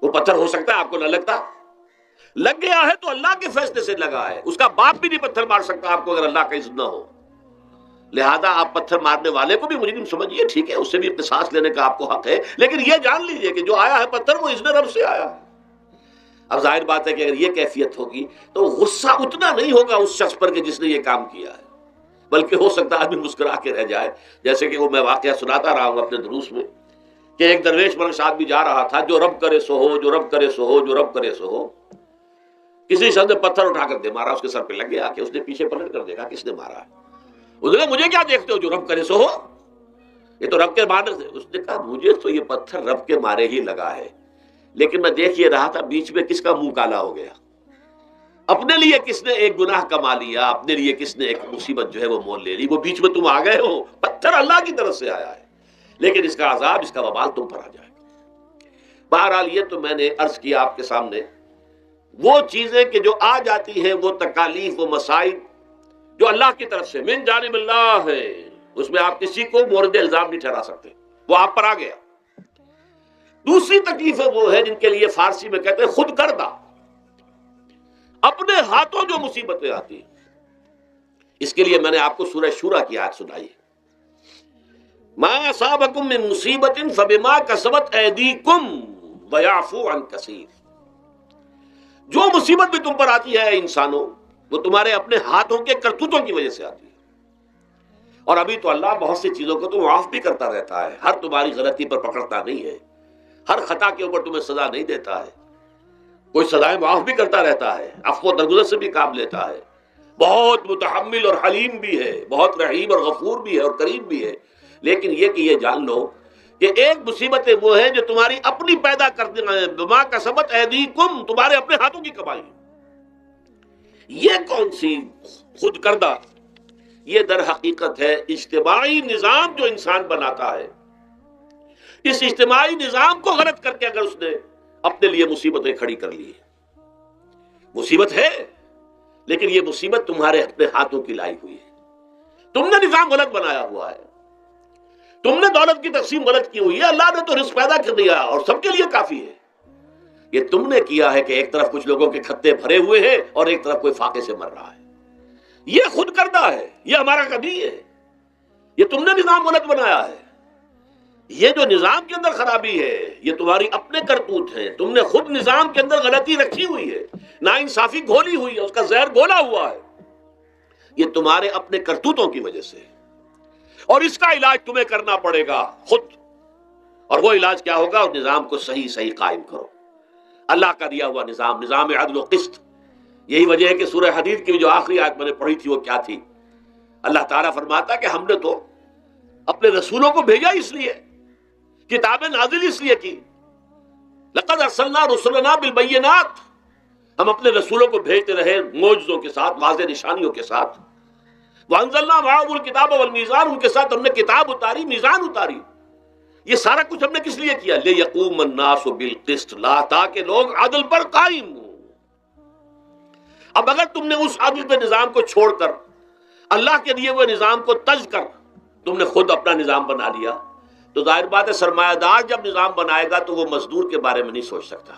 وہ پتھر ہو سکتا ہے آپ کو نہ لگتا، لگ گیا ہے تو اللہ کے فیصلے سے لگا ہے. اس کا باپ بھی نہیں پتھر مار سکتا آپ کو اگر اللہ کا اذن نہ ہو. لہذا آپ پتھر مارنے والے کو بھی مجرم سمجھیے، ٹھیک ہے، اس سے بھی قصاص لینے کا آپ کو حق ہے، لیکن یہ جان لیجئے کہ جو آیا ہے پتھر وہ اذن رب سے آیا ہے. اب ظاہر بات ہے کہ اگر یہ کیفیت ہوگی تو غصہ اتنا نہیں ہوگا اس شخص پر کہ جس نے یہ کام کیا ہے، بلکہ ہو سکتا ہے آدمی مسکرا کے رہ جائے. جیسے کہ وہ میں واقعہ سناتا رہا ہوں اپنے دروس میں کہ ایک درویش مرش آدمی جا رہا تھا، جو رب کرے سو ہو، جو رب کرے سو ہو، جو رب کرے سو ہو. کسی شخص نے پتھر اٹھا کر دے مارا، اس کے سر پہ لگ گیا کہ اس نے پیچھے پلٹ کر دیکھا کس نے مارا ہے. اس نے کہا مجھے کیا دیکھتے ہو، جو رب کرے سو ہو، یہ تو رب کے مارنے سے. اس نے کہا مجھے تو یہ پتھر رب کے مارے ہی لگا ہے، لیکن میں دیکھ یہ رہا تھا بیچ میں کس کا منہ کالا ہو گیا، اپنے لیے کس نے ایک گناہ کما لیا، اپنے لیے کس نے ایک مصیبت جو ہے وہ مول لے لی. وہ بیچ میں تم آ گئے ہو، پتھر اللہ کی طرف سے آیا ہے، لیکن اس کا عذاب، اس کا وبال تم پر آ جائے گا. بہرحال یہ تو میں نے عرض کیا آپ کے سامنے، وہ چیزیں کہ جو آ جاتی ہیں، وہ تکالیف، وہ مسائل جو اللہ کی طرف سے من جانب اللہ ہے، اس میں آپ کسی کو مورد الزام نہیں ٹھہرا سکتے، وہ آپ پر آ گیا. دوسری تکلیفیں وہ ہے جن کے لیے فارسی میں کہتے ہیں خود کردہ، اپنے ہاتھوں جو مصیبتیں آتی ہیں. اس کے لیے میں نے آپ کو سورہ شورا کی آیت سنائی ہے. ما اصابکم من مصیبت فبما کسبت ایدیکم ویعفو عن کثیر. جو مصیبت بھی تم پر آتی ہے انسانوں، وہ تمہارے اپنے ہاتھوں کے کرتوتوں کی وجہ سے آتی ہے. اور ابھی تو اللہ بہت سی چیزوں کو تو معاف بھی کرتا رہتا ہے، ہر تمہاری غلطی پر پکڑتا نہیں ہے، ہر خطا کے اوپر تمہیں سزا نہیں دیتا ہے، کوئی سزائیں معاف بھی کرتا رہتا ہے، عفو و درگزر سے بھی کام لیتا ہے، بہت متحمل اور حلیم بھی ہے، بہت رحیم اور غفور بھی ہے اور کریم بھی ہے. لیکن یہ کہ یہ جان لو کہ ایک مصیبتیں وہ ہیں جو تمہاری اپنی پیدا کرتے ہیں، بما کسبت ایدیکم، تمہارے اپنے ہاتھوں کی کمائی. یہ کون سی خود کردہ، یہ در حقیقت ہے اجتماعی نظام جو انسان بناتا ہے. اس اجتماعی نظام کو غلط کر کے اگر اس نے اپنے لیے مصیبتیں کھڑی کر لی، مصیبت ہے لیکن یہ مصیبت تمہارے اپنے ہاتھوں کی لائی ہوئی ہے. تم نے نظام غلط بنایا ہوا ہے، تم نے دولت کی تقسیم غلط کی ہوئی ہے. اللہ نے تو رزق پیدا کر دیا اور سب کے لیے کافی ہے. یہ تم نے کیا ہے کہ ایک طرف کچھ لوگوں کے کھتے بھرے ہوئے ہیں اور ایک طرف کوئی فاقے سے مر رہا ہے. یہ خود کردہ ہے، یہ ہمارا کبھی ہے. یہ تم نے نظام غلط بنایا ہے. یہ جو نظام کے اندر خرابی ہے یہ تمہاری اپنے کرتوت ہیں. تم نے خود نظام کے اندر غلطی رکھی ہوئی ہے، ناانصافی گھولی ہوئی ہے، اس کا زہر گھولا ہوا ہے. یہ تمہارے اپنے کرتوتوں کی وجہ سے، اور اس کا علاج تمہیں کرنا پڑے گا خود. اور وہ علاج کیا ہوگا؟ اور نظام کو صحیح قائم کرو. اللہ کا دیا ہوا نظام، نظام عدل و قسط. یہی وجہ ہے کہ سورہ حدید کی جو آخری آیت میں نے پڑھی تھی وہ کیا تھی؟ اللہ تعالیٰ فرماتا کہ ہم نے تو اپنے رسولوں کو بھیجا اس لیے، کتابیں نازل اس لیے کی. لقد ارسلنا رسلنا بالبینات، ہم اپنے رسولوں کو بھیجتے رہے معجزوں کے ساتھ، واضح نشانیوں کے ساتھ. وانزلنا معهم الکتاب والمیزان، ان کے ساتھ ہم نے کتاب اتاری، میزان اتاری. یہ سارا کچھ ہم نے کس لیے کیا؟ لیقوم الناس بالقسط، تاکہ لوگ عدل پر قائم ہوں. اب اگر تم نے اس عدل کے نظام کو چھوڑ کر اللہ کے دیے ہوئے نظام کو تج کر تم نے خود اپنا نظام بنا لیا، تو ظاہر بات ہے سرمایہ دار جب نظام بنائے گا تو وہ مزدور کے بارے میں نہیں سوچ سکتا.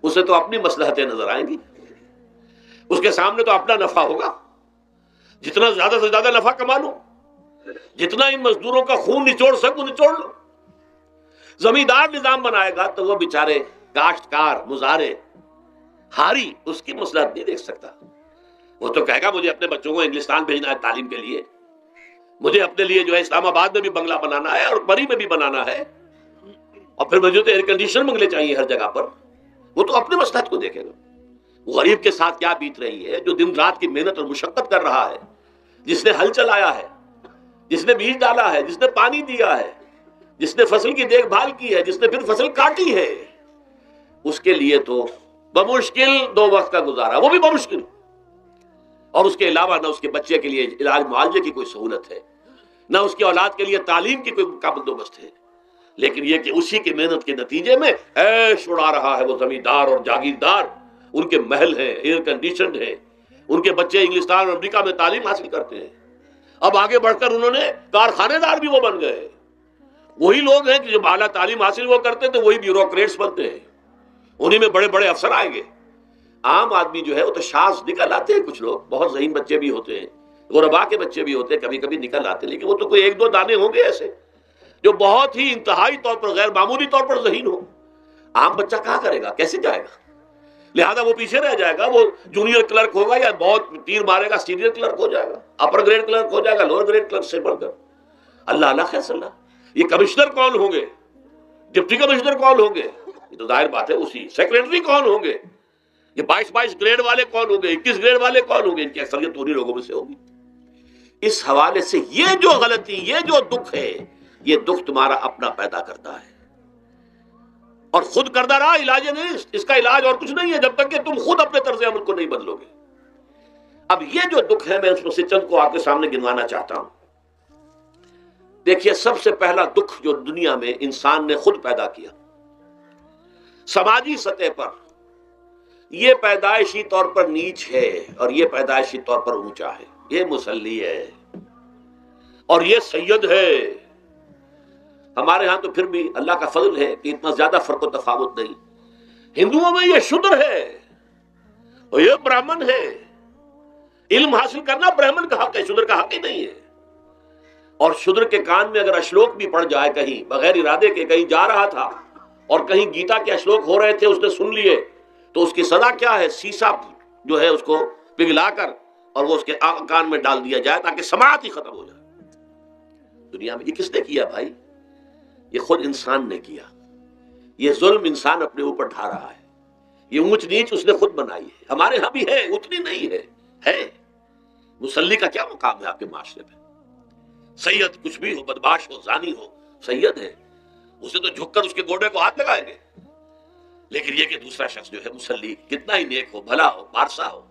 اسے تو اپنی مصلحتیں نظر آئیں گی، اس کے سامنے تو اپنا نفع ہوگا. جتنا زیادہ سے زیادہ نفع کما لو، جتنا ان مزدوروں کا خون نچوڑ سکو نچوڑ لو. زمیندار نظام بنائے گا تو وہ بیچارے کاشتکار، مزارع، ہاری، اس کی مصلحت نہیں دیکھ سکتا. وہ تو کہے گا مجھے اپنے بچوں کو انگلستان بھیجنا ہے تعلیم کے لیے، مجھے اپنے لیے جو ہے اسلام آباد میں بھی بنگلہ بنانا ہے اور بری میں بھی بنانا ہے، اور پھر مجھے تو ایئر کنڈیشن بنگلے چاہیے ہر جگہ پر. وہ تو اپنے مصلحت کو دیکھے گا. غریب کے ساتھ کیا بیت رہی ہے جو دن رات کی محنت اور مشقت کر رہا ہے، جس نے ہل چلایا ہے، جس نے بیج ڈالا ہے، جس نے پانی دیا ہے، جس نے فصل کی دیکھ بھال کی ہے، جس نے پھر فصل کاٹی ہے، اس کے لیے تو بمشکل 2 وقت کا گزارا، وہ بھی بمشکل. اور اس کے علاوہ نہ اس کے بچے کے لیے علاج معالجے کی کوئی سہولت ہے، نہ اس کی اولاد کے لیے تعلیم کی کوئی کا بندوبست ہے. لیکن یہ کہ اسی کی محنت کے نتیجے میں عیش اڑا رہا ہے وہ زمیندار اور جاگیردار. ان کے محل ہیں، ایئر کنڈیشنڈ ہیں، ان کے بچے انگلستان اور امریکہ میں تعلیم حاصل کرتے ہیں. اب آگے بڑھ کر انہوں نے کارخانے دار بھی وہ بن گئے. وہی لوگ ہیں کہ جب اعلیٰ تعلیم حاصل وہ کرتے تھے وہی بیوروکریٹس بنتے ہیں، انہی میں بڑے بڑے افسر آئیں گے. عام آدمی جو ہے وہ تو شاذ نکل آتے ہیں. کچھ لوگ بہت ذہین بچے بھی ہوتے ہیں، غربا کے بچے بھی ہوتے ہیں، کبھی کبھی نکل آتے ہیں، لیکن وہ تو کوئی 1-2 دانے ہوں گے ایسے جو بہت ہی انتہائی طور پر غیر معمولی طور پر ذہین ہو. عام بچہ کہاں کرے گا، کیسے جائے گا؟ لہذا وہ پیچھے رہ جائے گا. وہ جونیئر کلرک ہوگا یا بہت تیر مارے گا سینئر کلرک ہو جائے گا، اپر گریڈ کلرک ہو جائے گا، لوور گریڈ کلرک سے بڑھ کر. اللہ اللہ خیر صلی اللہ. یہ کمشنر کون ہوں گے، ڈپٹی کمشنر کون ہوں گے؟ یہ تو ظاہر بات ہے اسی. سیکریٹری کون ہوں گے؟ یہ 22 گریڈ والے کون ہوں گے؟ 21 گریڈ والے کون ہوں گے؟ ان کی اکثریت انہی لوگوں میں سے ہوگی. اس حوالے سے یہ جو غلطی، یہ جو دکھ ہے، یہ دکھ تمہارا اپنا پیدا کرتا ہے. اور خود کردہ رہا علاج نہیں، اس کا علاج اور کچھ نہیں ہے جب تک کہ تم خود اپنے طرز عمل کو نہیں بدلو گے. اب یہ جو دکھ ہے میں اس میں سے چند کو آپ کے سامنے گنوانا چاہتا ہوں. دیکھیے، سب سے پہلا دکھ جو دنیا میں انسان نے خود پیدا کیا سماجی سطح پر، یہ پیدائشی طور پر نیچ ہے اور یہ پیدائشی طور پر اونچا ہے. یہ مسلی ہے اور یہ سید ہے. ہمارے ہاں تو پھر بھی اللہ کا فضل ہے کہ اتنا زیادہ فرق و تفاوت نہیں. ہندوؤں میں یہ شودر ہے اور یہ برہمن ہے. علم حاصل کرنا برہمن کا حق ہے، شودر کا حق ہی نہیں ہے. اور شودر کے کان میں اگر اشلوک بھی پڑ جائے کہیں بغیر ارادے کے، کہیں جا رہا تھا اور کہیں گیتا کے اشلوک ہو رہے تھے، اس نے سن لیے، تو اس کی سزا کیا ہے؟ سیسا جو ہے اس کو پگھلا کر اور وہ اس کے کان میں ڈال دیا جائے تاکہ سماعت ہی ختم ہو جائے۔ دنیا میں یہ کس نے کیا بھائی؟ یہ خود انسان نے کیا۔ یہ ظلم انسان اپنے اوپر ڈھا رہا ہے، یہ اونچ نیچ اس نے خود بنائی ہے۔ ہمارے ہاں بھی ہے، اتنی نہیں ہے۔ مصلی کا کیا مقام ہے آپ کے معاشرے میں؟ سید کچھ بھی ہو، بدمعاش ہو، زانی ہو، سید ہے، اسے تو جھک کر اس کے گوڑے کو ہاتھ لگائیں گے۔ لیکن یہ کہ دوسرا شخص جو ہے مصلی، کتنا ہی نیک ہو، بھلا ہو، پارسا ہو،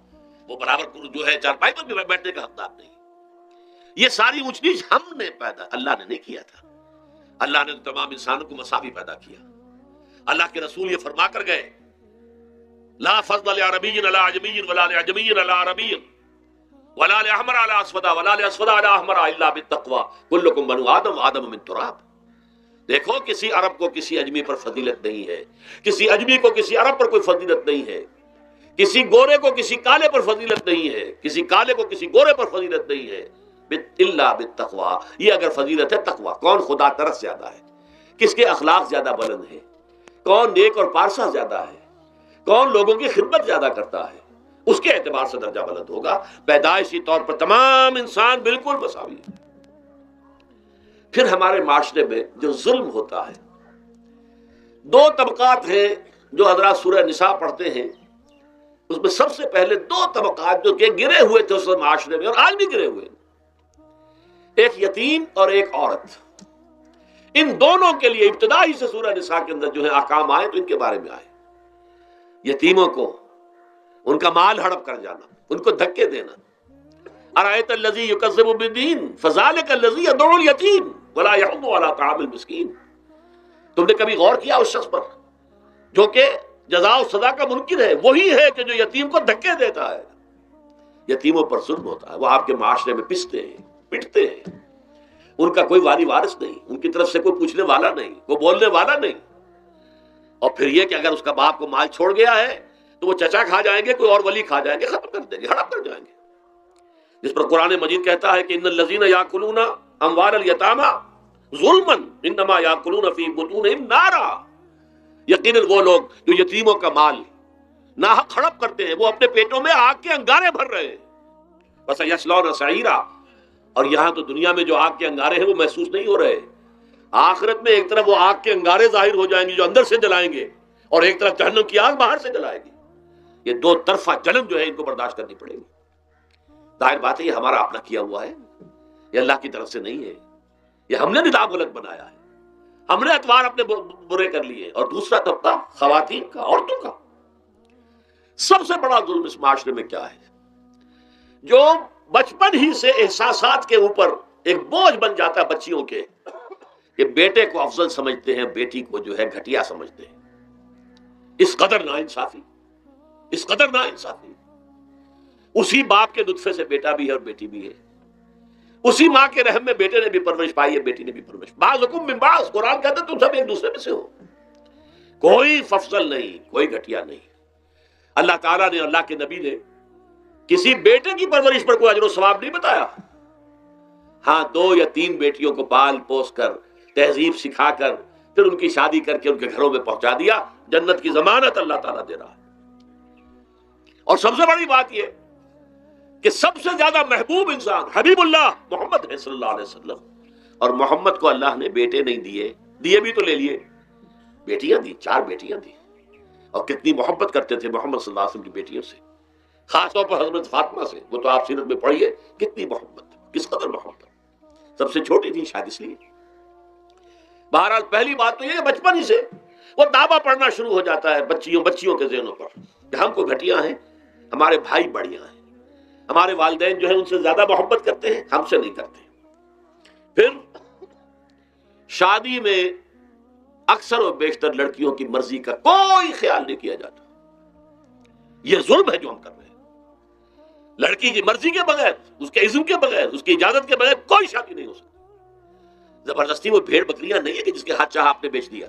وہ برابر جو ہے چارپائی پر بھی بیٹھنے کا حقدار نہیں۔ یہ ساری اونچ نیچ ہم نے پیدا، اللہ نے نہیں کیا تھا۔ اللہ نے تمام انسانوں کو مساوی پیدا کیا۔ اللہ کے رسول یہ فرما کر گئے، لا فضل لعربی علی عجمی ولا لعجمی علی عربی ولا لأحمر علی اسود ولا لأسود علی احمر الا بالتقوی کلکم بنو آدم آدم من تراب۔ دیکھو کسی عرب کو کسی اجمی پر فضیلت نہیں ہے، کسی اجمی کو کسی عرب پر کوئی فضیلت نہیں ہے، کسی گورے کو کسی کالے پر فضیلت نہیں ہے، کسی کالے کو کسی گورے پر فضیلت نہیں ہے، الا بالتقوی۔ یہ اگر فضیلت ہے تقوی، کون خدا ترس زیادہ ہے، کس کے اخلاق زیادہ بلند ہیں، کون نیک اور پارسا زیادہ ہے، کون لوگوں کی خدمت زیادہ کرتا ہے، اس کے اعتبار سے درجہ بلند ہوگا۔ پیدائشی طور پر تمام انسان بالکل مساوی ہے۔ پھر ہمارے معاشرے میں جو ظلم ہوتا ہے، دو طبقات ہیں جو حضرات سورہ نساء پڑھتے ہیں، اس میں سب سے پہلے دو طبقات جو کہ گرے ہوئے تھے اس معاشرے میں اور آج بھی گرے ہوئے ہیں، ایک یتیم اور ایک عورت۔ ان دونوں کے لیے ابتدائی سے سورہ نساء کے اندر جو ہے احکام آئے تو ان کے بارے میں آئے۔ یتیموں کو ان کا مال ہڑپ کر جانا، ان کو دھکے دینا۔ ارأیت الذی یکذب بالدین فذلک الذی یدعو الیتیم ولا یحض علی طعام المسکین۔ تم نے کبھی غور کیا اس شخص پر جو کہ جزا و سزا کا منکر ہے؟ وہی ہے کہ جو یتیم کو دھکے دیتا ہے۔ یتیموں پر ظلم ہوتا ہے، وہ آپ کے معاشرے میں پستے ہیں، پٹتے ہیں، ان کا کوئی والی وارث نہیں، ان کی طرف سے کوئی پوچھنے والا نہیں، کوئی بولنے والا نہیں۔ اور پھر یہ کہ اگر اس کا باپ کو مال چھوڑ گیا ہے تو وہ چچا کھا جائیں گے، کوئی اور ولی کھا جائیں گے، ختم کر دیں گے، ہڑپ کر جائیں گے۔ جس پر قرآن مجید کہتا ہے کہ ان الذین یاکلون اموال الیتامی ظلما انما یاکلون فی بطونہم نارا۔ یقیناً وہ لوگ جو یتیموں کا مال ناحق ہڑپ کرتے ہیں وہ اپنے پیٹوں میں آگ کے انگارے بھر رہے ہیں۔ بس یصلون سعیرا۔ اور یہاں تو دنیا میں جو آگ کے انگارے ہیں وہ محسوس نہیں ہو رہے، آخرت میں ایک طرف وہ آگ کے انگارے ظاہر ہو جائیں گے جو اندر سے جلائیں گے، اور ایک طرف جہنم کی آگ باہر سے جلائے گی۔ یہ دو طرفہ جلن جو ہے ان کو برداشت کرنی پڑے گی۔ ظاہر بات ہے یہ ہمارا اپنا کیا ہوا ہے، یہ اللہ کی طرف سے نہیں ہے، یہ ہم نے نظام غلط بنایا ہے، ہم نے اتوار اپنے برے کر لیے۔ اور دوسرا طبقہ خواتین کا، عورتوں کا۔ سب سے بڑا ظلم اس معاشرے میں کیا ہے؟ جو بچپن ہی سے احساسات کے اوپر ایک بوجھ بن جاتا ہے بچیوں کے، کہ بیٹے کو افضل سمجھتے ہیں، بیٹی کو جو ہے گھٹیا سمجھتے ہیں۔ اس قدر ناانصافی، اس قدر ناانصافی۔ اسی باپ کے نطفے سے بیٹا بھی ہے اور بیٹی بھی ہے، اسی ماں کے رحم میں بیٹے نے بھی پرورش پائی ہے، بیٹی نے بھی پرورش۔ بعضکم من بعض، قرآن کہتا ہے تم سب ایک دوسرے میں سے ہو، کوئی فضل نہیں، کوئی گھٹیا نہیں۔ اللہ تعالیٰ نے، اللہ کے نبی نے کسی بیٹے کی پرورش پر کوئی اجر و ثواب نہیں بتایا۔ ہاں 2 یا 3 بیٹیوں کو پال پوس کر، تہذیب سکھا کر، پھر ان کی شادی کر کے ان کے گھروں میں پہنچا دیا، جنت کی ضمانت اللہ تعالیٰ دے رہا ہے۔ اور سب سے بڑی بات یہ کہ سب سے زیادہ محبوب انسان حبیب اللہ محمد ہے صلی اللہ علیہ وسلم، اور محمد کو اللہ نے بیٹے نہیں دیے، دیے بھی تو لے لیے، بیٹیاں دی، 4 بیٹیاں دی۔ اور کتنی محبت کرتے تھے محمد صلی اللہ علیہ وسلم کی بیٹیوں سے، خاص طور پر حضرت فاطمہ سے، وہ تو آپ سیرت میں پڑھیے کتنی محبت، کس قدر محبت۔ سب سے چھوٹی تھی شاید اس لیے۔ بہرحال پہلی بات تو یہ کہ بچپن ہی سے وہ دعویٰ پڑھنا شروع ہو جاتا ہے بچیوں کے ذہنوں پر کہ ہم کو گھٹیا ہیں، ہمارے بھائی بڑھیا ہیں، ہمارے والدین جو ہیں ان سے زیادہ محبت کرتے ہیں، ہم سے نہیں کرتے۔ پھر شادی میں اکثر و بیشتر لڑکیوں کی مرضی کا کوئی خیال نہیں کیا جاتا۔ یہ ظلم ہے جو ہم کر رہے ہیں۔ لڑکی کی مرضی کے بغیر، اس کے اذن کے بغیر، اس کی اجازت کے بغیر کوئی شادی نہیں ہو سکتی۔ زبردستی وہ بھیڑ بکریاں نہیں ہے کہ جس کے ہاتھ چاہا آپ نے بیچ دیا،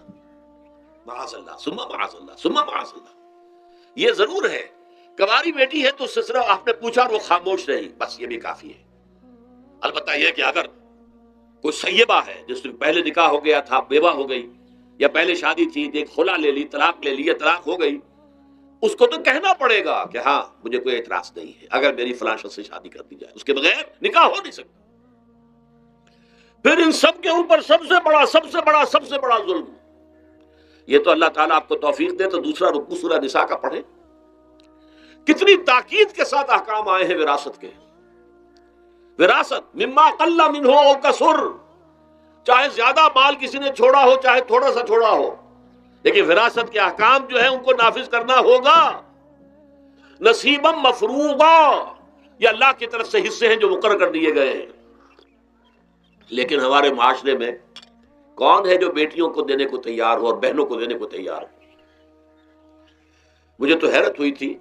معاذ اللہ ثم معاذ اللہ ثم معاذ اللہ۔ یہ ضرور ہے کنواری بیٹی ہے تو اس سے صرف آپ نے پوچھا اور وہ خاموش رہی، بس یہ بھی کافی ہے۔ البتہ یہ کہ اگر کوئی سیبہ ہے جس سے پہلے نکاح ہو گیا تھا، بیوہ ہو گئی، یا پہلے شادی تھی ایک خلا لے لی، طلاق لے لی یا طلاق ہو گئی، اس کو تو کہنا پڑے گا کہ ہاں مجھے کوئی اعتراض نہیں ہے اگر میری فلاں شخص سے شادی کر دی جائے، اس کے بغیر نکاح ہو نہیں سکتا۔ پھر ان سب کے اوپر سب سے بڑا ظلم، یہ تو اللہ تعالیٰ آپ کو توفیق دے تو دوسرا رکوع سورہ نساء کا پڑھیں، کتنی تاکید کے ساتھ احکام آئے ہیں وراثت کے۔ وراثت مما قل منہ او کثر، چاہے زیادہ مال کسی نے چھوڑا ہو چاہے تھوڑا سا چھوڑا ہو، لیکن وراثت کے احکام جو ہے ان کو نافذ کرنا ہوگا۔ نصیبا مفروضا، یہ اللہ کی طرف سے حصے ہیں جو مقرر کر دیے گئے ہیں۔ لیکن ہمارے معاشرے میں کون ہے جو بیٹیوں کو دینے کو تیار ہو اور بہنوں کو دینے کو تیار ہو؟ مجھے تو حیرت ہوئی تھی،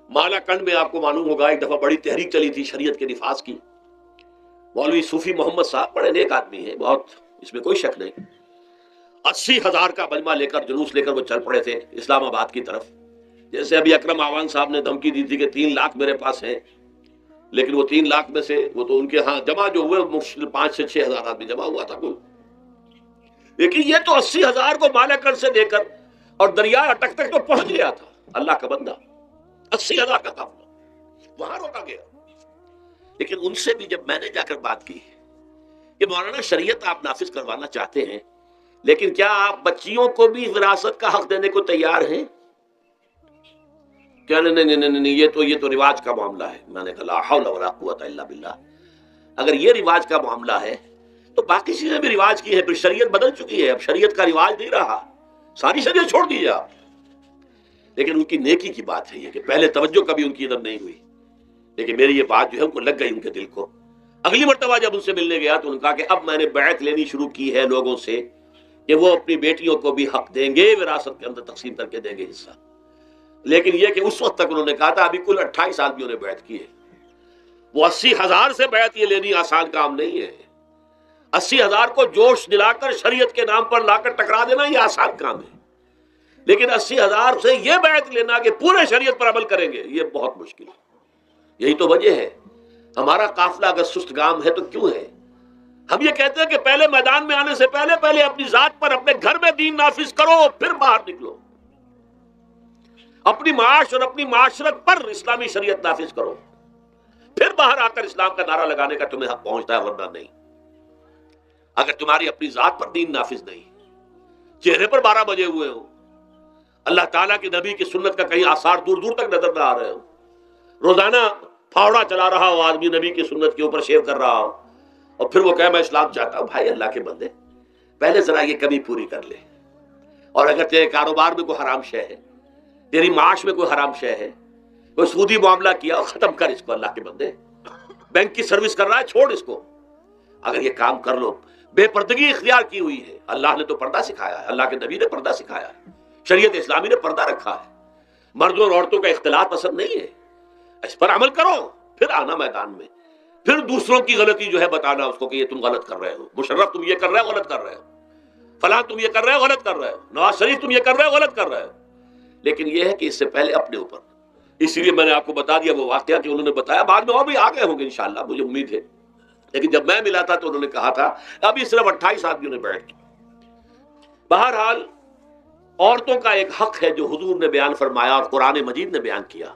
مالا کنڈ میں آپ کو معلوم ہوگا ایک دفعہ بڑی تحریک چلی تھی شریعت کے نفاذ کی۔ مولوی صوفی محمد صاحب بڑے نیک آدمی ہیں، بہت، اس میں کوئی شک نہیں، 80,000 کا مجمع لے کر جلوس لے کر وہ چل پڑے تھے اسلام آباد کی طرف۔ جیسے ابھی اکرم آوان صاحب نے دھمکی دی تھی کہ 3 لاکھ میرے پاس ہیں، لیکن وہ 3 لاکھ میں سے وہ تو ان کے ہاں جمع جو ہوئے مشکل 5 سے 6,000 آدمی جمع ہوا تھا کل، لیکن یہ تو 80,000 کو مالا کنڈ سے دے کر اور دریائے اٹک تک تو پہنچ گیا تھا اللہ کا بندہ، 80,000 کا قافلہ وہاں روکا گیا۔ لیکن ان سے بھی جب میں نے جا کر بات کی کہ مولانا شریعت آپ نافذ کروانا چاہتے ہیں، لیکن کیا آپ بچیوں کو بھی وراثت کا حق دینے کو تیار ہیں؟ کیا نہیں، یہ تو رواج کا معاملہ ہے۔ میں نے کہا لا حول ولا قوت الا باللہ، اگر یہ رواج کا معاملہ ہے تو باقی چیزیں بھی رواج کی ہیں، پھر شریعت بدل چکی ہے، اب شریعت کا رواج نہیں رہا، ساری شریعت چھوڑ دیجیے آپ۔ لیکن ان کی نیکی کی بات ہے یہ کہ پہلے توجہ کبھی ان کی ادھر نہیں ہوئی، لیکن میری یہ بات جو ہے ان کو لگ گئی ان کے دل کو۔ اگلی مرتبہ جب ان سے ملنے گیا تو انہوں نے کہا کہ اب میں نے بیعت لینی شروع کی ہے لوگوں سے کہ وہ اپنی بیٹیوں کو بھی حق دیں گے، وراثت کے اندر تقسیم کر کے دیں گے حصہ۔ لیکن یہ کہ اس وقت تک انہوں نے کہا تھا، ابھی کل 28 آدمیوں نے بیعت کی ہے۔ وہ 80,000 سے بیعت یہ لینی آسان کام نہیں ہے، 80,000 کو جوش دلا کر شریعت کے نام پر لا کر ٹکرا دینا یہ آسان کام ہے، لیکن 80,000 سے یہ بیعت لینا کہ پورے شریعت پر عمل کریں گے یہ بہت مشکل ہے۔ یہی تو وجہ ہے ہمارا قافلہ اگر سست گام ہے تو کیوں ہے؟ ہم یہ کہتے ہیں کہ پہلے میدان میں آنے سے پہلے اپنی ذات پر اپنے گھر میں دین نافذ کرو، پھر باہر نکلو، اپنی معاش اور اپنی معاشرت پر اسلامی شریعت نافذ کرو، پھر باہر آ کر اسلام کا نعرہ لگانے کا تمہیں حق پہنچتا ہے، ورنہ نہیں۔ اگر تمہاری اپنی ذات پر دین نافذ نہیں، چہرے پر 12 بجے ہوئے ہو، اللہ تعالیٰ کے نبی کی سنت کا کہیں آثار دور دور تک نظر نہ آ رہے ہو، روزانہ پھاوڑا چلا رہا ہو آدمی نبی کی سنت کے اوپر شیو کر رہا ہو، اور پھر وہ کہے میں اسلام چاہتا ہوں، بھائی اللہ کے بندے پہلے ذرا یہ کمی پوری کر لے۔ اور اگر تیرے کاروبار میں کوئی حرام شے ہے، تیری معاش میں کوئی حرام شے ہے، کوئی سودی معاملہ کیا، ختم کر اس کو اللہ کے بندے، بینک کی سروس کر رہا ہے چھوڑ اس کو، اگر یہ کام کر لو۔ بے پردگی اختیار کی ہوئی ہے، اللہ نے تو پردہ سکھایا ہے، اللہ کے نبی نے پردہ سکھایا ہے، شریعت اسلامی نے پردہ رکھا ہے، مردوں اور عورتوں کا اختلاط پسند نہیں ہے، اس پر عمل کرو، پھر آنا میدان میں، پھر دوسروں کی غلطی جو ہے بتانا اس کو کہ یہ تم غلط کر رہے ہو، مشرف تم یہ کر رہے ہو غلط کر رہے ہو، فلاں تم یہ کر رہے ہو غلط کر رہے ہو، نواز شریف تم یہ کر رہے ہو غلط کر رہے ہو۔ لیکن یہ ہے کہ اس سے پہلے اپنے اوپر، اسی لیے میں نے آپ کو بتا دیا وہ واقعہ کہ انہوں نے بتایا، بعد میں اور بھی آگے ہوں گے انشاءاللہ مجھے امید ہے، لیکن جب میں ملا تھا تو انہوں نے کہا تھا ابھی صرف 28 آدمیوں نے بیٹھ کی۔ بہرحال عورتوں کا ایک حق ہے جو حضور نے بیان فرمایا اور قرآن مجید نے بیان کیا،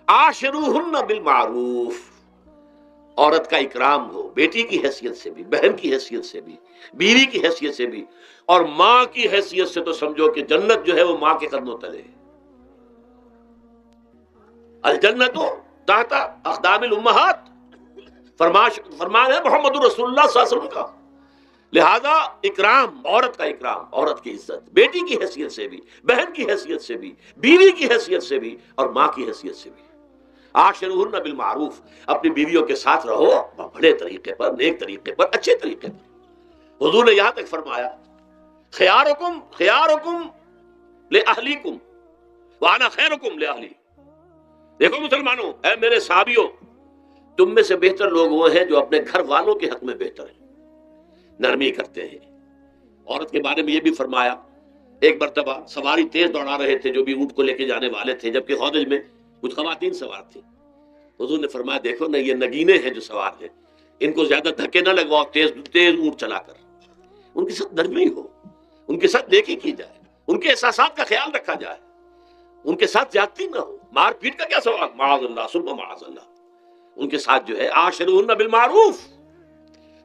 عاشروہن بالمعروف، عورت کا اکرام ہو، بیٹی کی حیثیت سے بھی، بہن کی حیثیت سے بھی، بیوی کی حیثیت سے بھی، اور ماں کی حیثیت سے تو سمجھو کہ جنت جو ہے وہ ماں کے قدموں تلے ہے۔ الجنت تحت اقدام الامہات، فرمان ہے محمد رسول اللہ صلی اللہ علیہ وسلم کا۔ لہذا اکرام، عورت کا اکرام، عورت کی عزت، بیٹی کی حیثیت سے بھی، بہن کی حیثیت سے بھی، بیوی کی حیثیت سے بھی، اور ماں کی حیثیت سے بھی۔ عاشروہن بالمعروف، اپنی بیویوں کے ساتھ رہو بڑے طریقے پر، نیک طریقے پر، اچھے طریقے پر۔ حضور نے یہاں تک فرمایا خیارکم لأہلیکم وانا خیرکم لأہلی۔ دیکھو مسلمانوں، اے میرے صحابیوں، تم میں سے بہتر لوگ وہ ہیں جو اپنے گھر والوں کے حق میں بہتر ہیں، نرمی کرتے ہیں۔ عورت کے بارے میں یہ بھی فرمایا، ایک مرتبہ سواری تیز دوڑا رہے تھے جو بھی اونٹ کو لے کے جانے والے تھے، جبکہ ہودج میں کچھ خواتین سوار تھیں۔ حضور نے فرمایا دیکھو نہ، یہ نگینے ہیں جو سوار ہیں، ان کو زیادہ دھکے نہ لگواؤ تیز تیز اونٹ چلا کر، ان کے ساتھ نرمی ہو، ان کے ساتھ نیکی کی جائے، ان کے احساسات کا خیال رکھا جائے، ان کے ساتھ زیادتی نہ ہو، مار پیٹ کا کیا سوال، معاذ اللہ ثم معاذ اللہ۔ ان کے ساتھ جو ہے عاشروہن بالمعروف،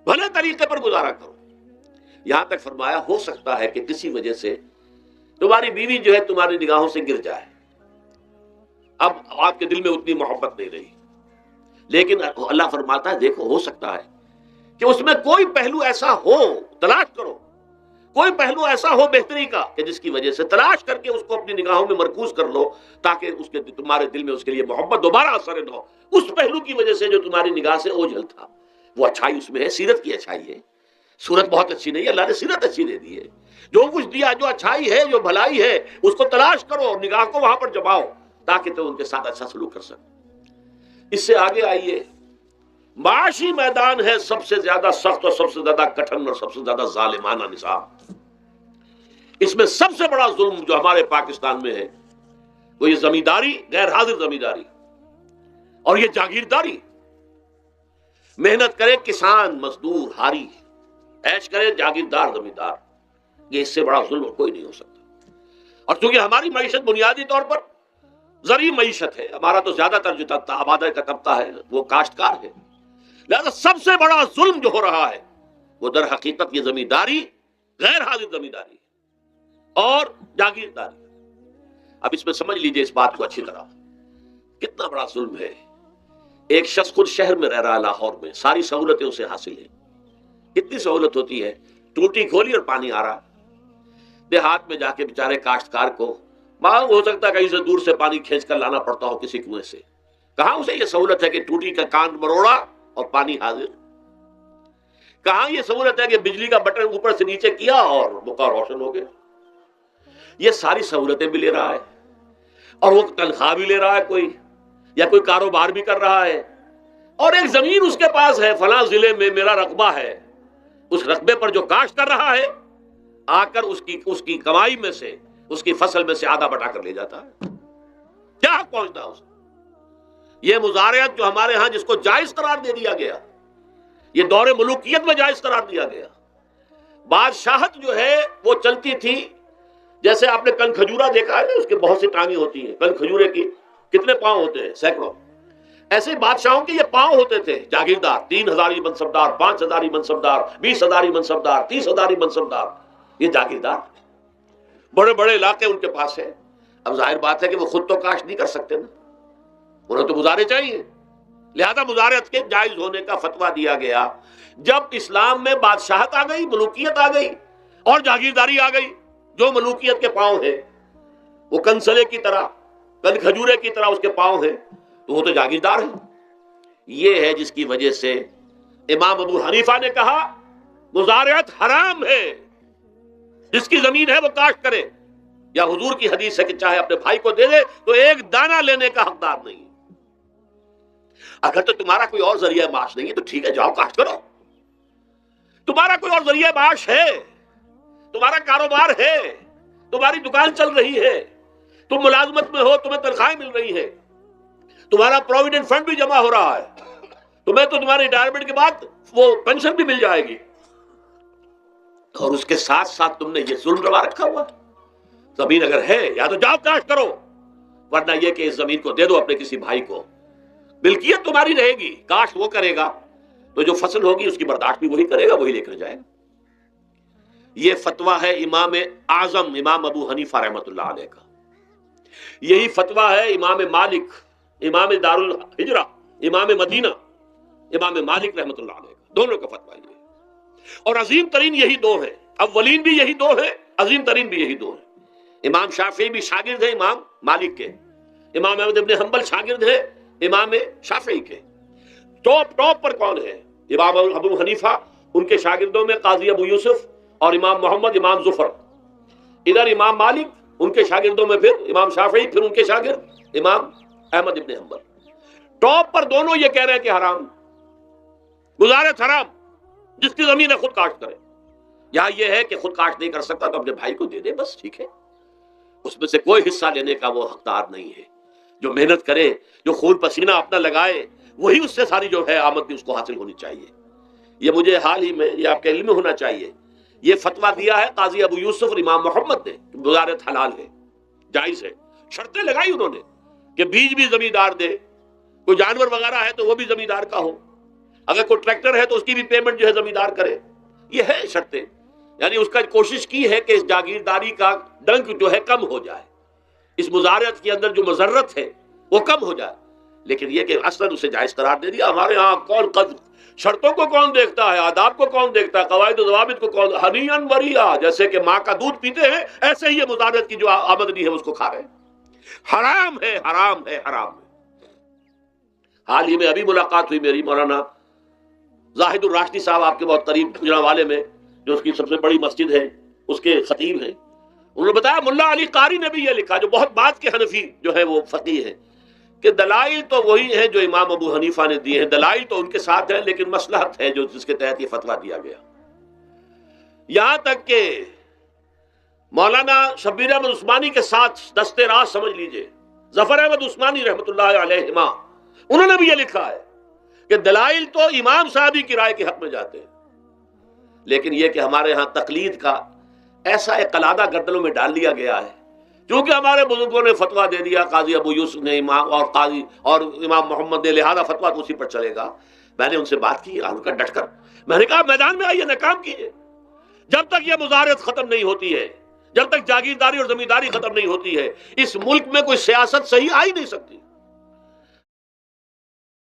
بھلے طریقے پر گزارا کرو۔ یہاں تک فرمایا ہو سکتا ہے کہ کسی وجہ سے تمہاری بیوی جو ہے تمہاری نگاہوں سے گر جائے، اب آپ کے دل میں اتنی محبت نہیں رہی، لیکن اللہ فرماتا ہے دیکھو ہو سکتا ہے کہ اس میں کوئی پہلو ایسا ہو، تلاش کرو کوئی پہلو ایسا ہو بہتری کا کہ جس کی وجہ سے تلاش کر کے اس کو اپنی نگاہوں میں مرکوز کر لو، تاکہ اس کے تمہارے دل میں اس کے لیے محبت دوبارہ اثر نہ ہو، اس پہلو کی وجہ سے جو تمہاری نگاہ سے اوجھل تھا۔ وہ اچھائی اس میں ہے، سیرت کی اچھائی ہے، صورت بہت اچھی نہیں ہے، اللہ نے سیرت اچھی دے دی ہے، جو کچھ دیا، جو اچھائی ہے، جو بھلائی ہے، اس کو تلاش کرو اور نگاہ کو وہاں پر جماؤ تاکہ تم ان کے ساتھ اچھا سلوک کر سکو۔ اس سے آگے آئیے، معاشی میدان ہے سب سے زیادہ سخت اور سب سے زیادہ کٹھن اور سب سے زیادہ ظالمانہ نظام۔ اس میں سب سے بڑا ظلم جو ہمارے پاکستان میں ہے وہ یہ زمینداری، غیر حاضر زمینداری اور یہ جاگیرداری۔ محنت کرے کسان مزدور ہاری، عیش کرے جاگیردار زمیندار، یہ اس سے بڑا ظلم کوئی نہیں ہو سکتا۔ اور چونکہ ہماری معیشت بنیادی طور پر زرعی معیشت ہے، ہمارا تو زیادہ تر جو آبادی کا طبقہ ہے وہ کاشتکار ہے، لہذا سب سے بڑا ظلم جو ہو رہا ہے وہ در حقیقت یہ زمینداری، غیر حاضر زمینداری اور جاگیرداری۔ اب اس میں سمجھ لیجئے اس بات کو اچھی طرح، کتنا بڑا ظلم ہے۔ ایک شخص خود شہر میں رہ رہا ہے، لاہور میں، ساری سہولتیں اسے حاصل ہیں، کتنی سہولت ہوتی ہے، ٹوٹی کھولی اور پانی آ رہا۔ دیہات میں جا کے بیچارے کاشتکار کو مانگ ہو سکتا ہے کہیں سے دور سے پانی کھینچ کر لانا پڑتا ہو کسی کنویں سے، کہاں اسے یہ سہولت ہے کہ ٹوٹی کا کان مروڑا اور پانی حاضر، کہاں یہ سہولت ہے کہ بجلی کا بٹن اوپر سے نیچے کیا اور مکہ روشن ہو گیا۔ یہ ساری سہولتیں بھی لے رہا ہے اور وہ تنخواہ بھی لے رہا ہے کوئی، یا کوئی کاروبار بھی کر رہا ہے، اور ایک زمین اس کے پاس ہے، فلاں ضلع میں میرا رقبہ ہے، اس رقبے پر جو کاشت کر رہا ہے آ کر اس کی کمائی میں سے، اس کی فصل میں سے آدھا بٹا کر لے جاتا ہے۔ کیا حق پہنچتا ہے اسے؟ یہ مزارعت جو ہمارے ہاں جس کو جائز قرار دے دیا گیا، یہ دور ملوکیت میں جائز قرار دیا گیا۔ بادشاہت جو ہے وہ چلتی تھی، جیسے آپ نے کن کھجورا دیکھا ہے نا، اس کے بہت سی ٹانگیں ہوتی ہیں، کن کھجورے کی کتنے پاؤں ہوتے ہیں، سینکڑوں۔ ایسے بادشاہوں کے یہ پاؤں ہوتے تھے، جاگیردار، 3000 منصبدار، 5000 منصبدار، 20,000 منصبدار، 30,000 منصبدار، یہ جاگیردار، بڑے بڑے علاقے ان کے پاس ہے۔ اب ظاہر بات ہے کہ وہ خود تو کاشت نہیں کر سکتے نا، انہیں تو مزارع چاہیے، لہذا مزارعت کے جائز ہونے کا فتویٰ دیا گیا۔ جب اسلام میں بادشاہت آ گئی، ملوکیت آ گئی اور جاگیرداری آ گئی، جو ملوکیت کے پاؤں ہیں وہ کنسلے کی طرح، کن کھجورے کی طرح اس کے پاؤں ہیں، تو وہ تو جاگیردار ہے۔ یہ ہے جس کی وجہ سے امام ابو حنیفہ نے کہا مزارعت حرام ہے، جس کی زمین ہے وہ کاشت کرے، یا حضور کی حدیث ہے کہ چاہے اپنے بھائی کو دے دے تو ایک دانہ لینے کا حقدار نہیں۔ اگر تو تمہارا کوئی اور ذریعہ معاش نہیں ہے تو ٹھیک ہے، جاؤ کاشت کرو، تمہارا کوئی اور ذریعہ معاش ہے، تمہارا کاروبار ہے، تمہاری دکان چل رہی ہے، تم ملازمت میں ہو، تمہیں تنخواہیں مل رہی ہے، تمہارا پروویڈنٹ فنڈ بھی جمع ہو رہا ہے، تمہیں تو تمہارے ریٹائرمنٹ کے بعد وہ پینشن بھی مل جائے گی، اور اس کے ساتھ ساتھ تم نے یہ ظلم روا رکھا ہوا۔ زمین اگر ہے یا تو جاؤ کاشت کرو، ورنہ یہ کہ اس زمین کو دے دو اپنے کسی بھائی کو، ملکیت تمہاری رہے گی، کاشت وہ کرے گا تو جو فصل ہوگی اس کی برداشت بھی وہی کرے گا، وہی لے کر جائے گا۔ یہ فتویٰ ہے امام اعظم امام ابو حنیفہ رحمۃ اللہ علیہ کا، یہی فتویٰ ہے امام مالک، امام دار الحجرہ، امام مدینہ، امام مالک رحمۃ اللہ علیہ کا، دونوں کا فتویٰ یہ ہے۔ اور عظیم ترین یہی دو ہیں، اولین بھی یہی دو ہیں، عظیم ترین بھی یہی دو ہیں۔ امام شافعی بھی شاگرد ہیں امام مالک کے، امام احمد ابن حنبل شاگرد ہیں امام شافعی کے۔ ٹاپ پر کون ہے؟ امام ابو حنیفہ، ان کے شاگردوں میں قاضی ابو یوسف اور امام محمد امام ظفر، ادھر امام مالک، ان کے شاگردوں میں پھر امام شافعی، پھر ان کے شاگرد امام احمد ابن حنبل۔ ٹاپ پر دونوں یہ کہہ رہے ہیں کہ حرام، مزارعت حرام، جس کی زمین ہے خود کاشت کرے۔ یہاں یہ ہے کہ خود کاشت نہیں کر سکتا تو اپنے بھائی کو دے دے، بس ٹھیک ہے، اس میں سے کوئی حصہ لینے کا وہ حقدار نہیں ہے۔ جو محنت کرے، جو خون پسینہ اپنا لگائے، وہی اس سے ساری جو ہے آمدنی اس کو حاصل ہونی چاہیے۔ یہ مجھے حال ہی میں، یہ آپ کے علم میں ہونا چاہیے، یہ فتویٰ دیا ہے قاضی ابو یوسف اور امام محمد نے، مزارعت حلال ہے، جائز ہے۔ شرطیں لگائی انہوں نے کہ بیج بھی زمیندار دے، کوئی جانور وغیرہ ہے تو وہ بھی زمیندار کا ہو، اگر کوئی ٹریکٹر ہے تو اس کی بھی پیمنٹ جو ہے زمیندار کرے۔ یہ ہے شرطیں، یعنی اس کا کوشش کی ہے کہ اس جاگیرداری کا ڈنک جو ہے کم ہو جائے، اس مزارعت کے اندر جو مضرت ہے وہ کم ہو جائے، لیکن یہ کہ اصلاً اسے جائز قرار دے دیا۔ ہمارے ہاں کون شرطوں کو کون دیکھتا ہے، آداب کو کون دیکھتا ہے، قواعد و ضوابط کو کون، ہنیئن مریا، جیسے کہ ماں کا دودھ پیتے ہیں ایسے ہی یہ مزارعت کی جو آمدنی ہے اس کو کھا رہے ہیں۔ حرام ہے، حرام ہے، حرام ہے۔ حال ہی میں ابھی ملاقات ہوئی میری مولانا زاہد الراشدی صاحب، آپ کے بہت قریب گجرانوالے میں جو اس کی سب سے بڑی مسجد ہے، اس کے خطیب ہیں، انہوں نے بتایا ملا علی قاری نے بھی یہ لکھا، جو بہت بعد کے حنفی جو ہے وہ فقیہ ہیں، کہ دلائل تو وہی ہیں جو امام ابو حنیفہ نے دیے ہیں، دلائل تو ان کے ساتھ ہیں، لیکن مصلحت ہے جو جس کے تحت یہ فتویٰ دیا گیا۔ یہاں تک کہ مولانا شبیر احمد عثمانی کے ساتھ دست راست سمجھ لیجئے ظفر احمد عثمانی رحمۃ اللہ علیہما، انہوں نے بھی یہ لکھا ہے کہ دلائل تو امام صاحبی کی رائے کے حق میں جاتے ہیں، لیکن یہ کہ ہمارے ہاں تقلید کا ایسا ایک قلادہ گردنوں میں ڈال دیا گیا ہے، کیونکہ ہمارے بزرگوں نے فتویٰ دے دیا، قاضی ابو یوسف نے امام اور قاضی اور امام محمد نے، لہذا فتویٰ تو اسی پر چلے گا۔ میں نے ان سے بات کی ان کا ڈٹ کر، میں نے کہا میدان میں آئیے، ناکام کیجیے، جب تک یہ مزارعت ختم نہیں ہوتی ہے، جب تک جاگیرداری اور زمینداری ختم نہیں ہوتی ہے، اس ملک میں کوئی سیاست صحیح آ ہی نہیں سکتی۔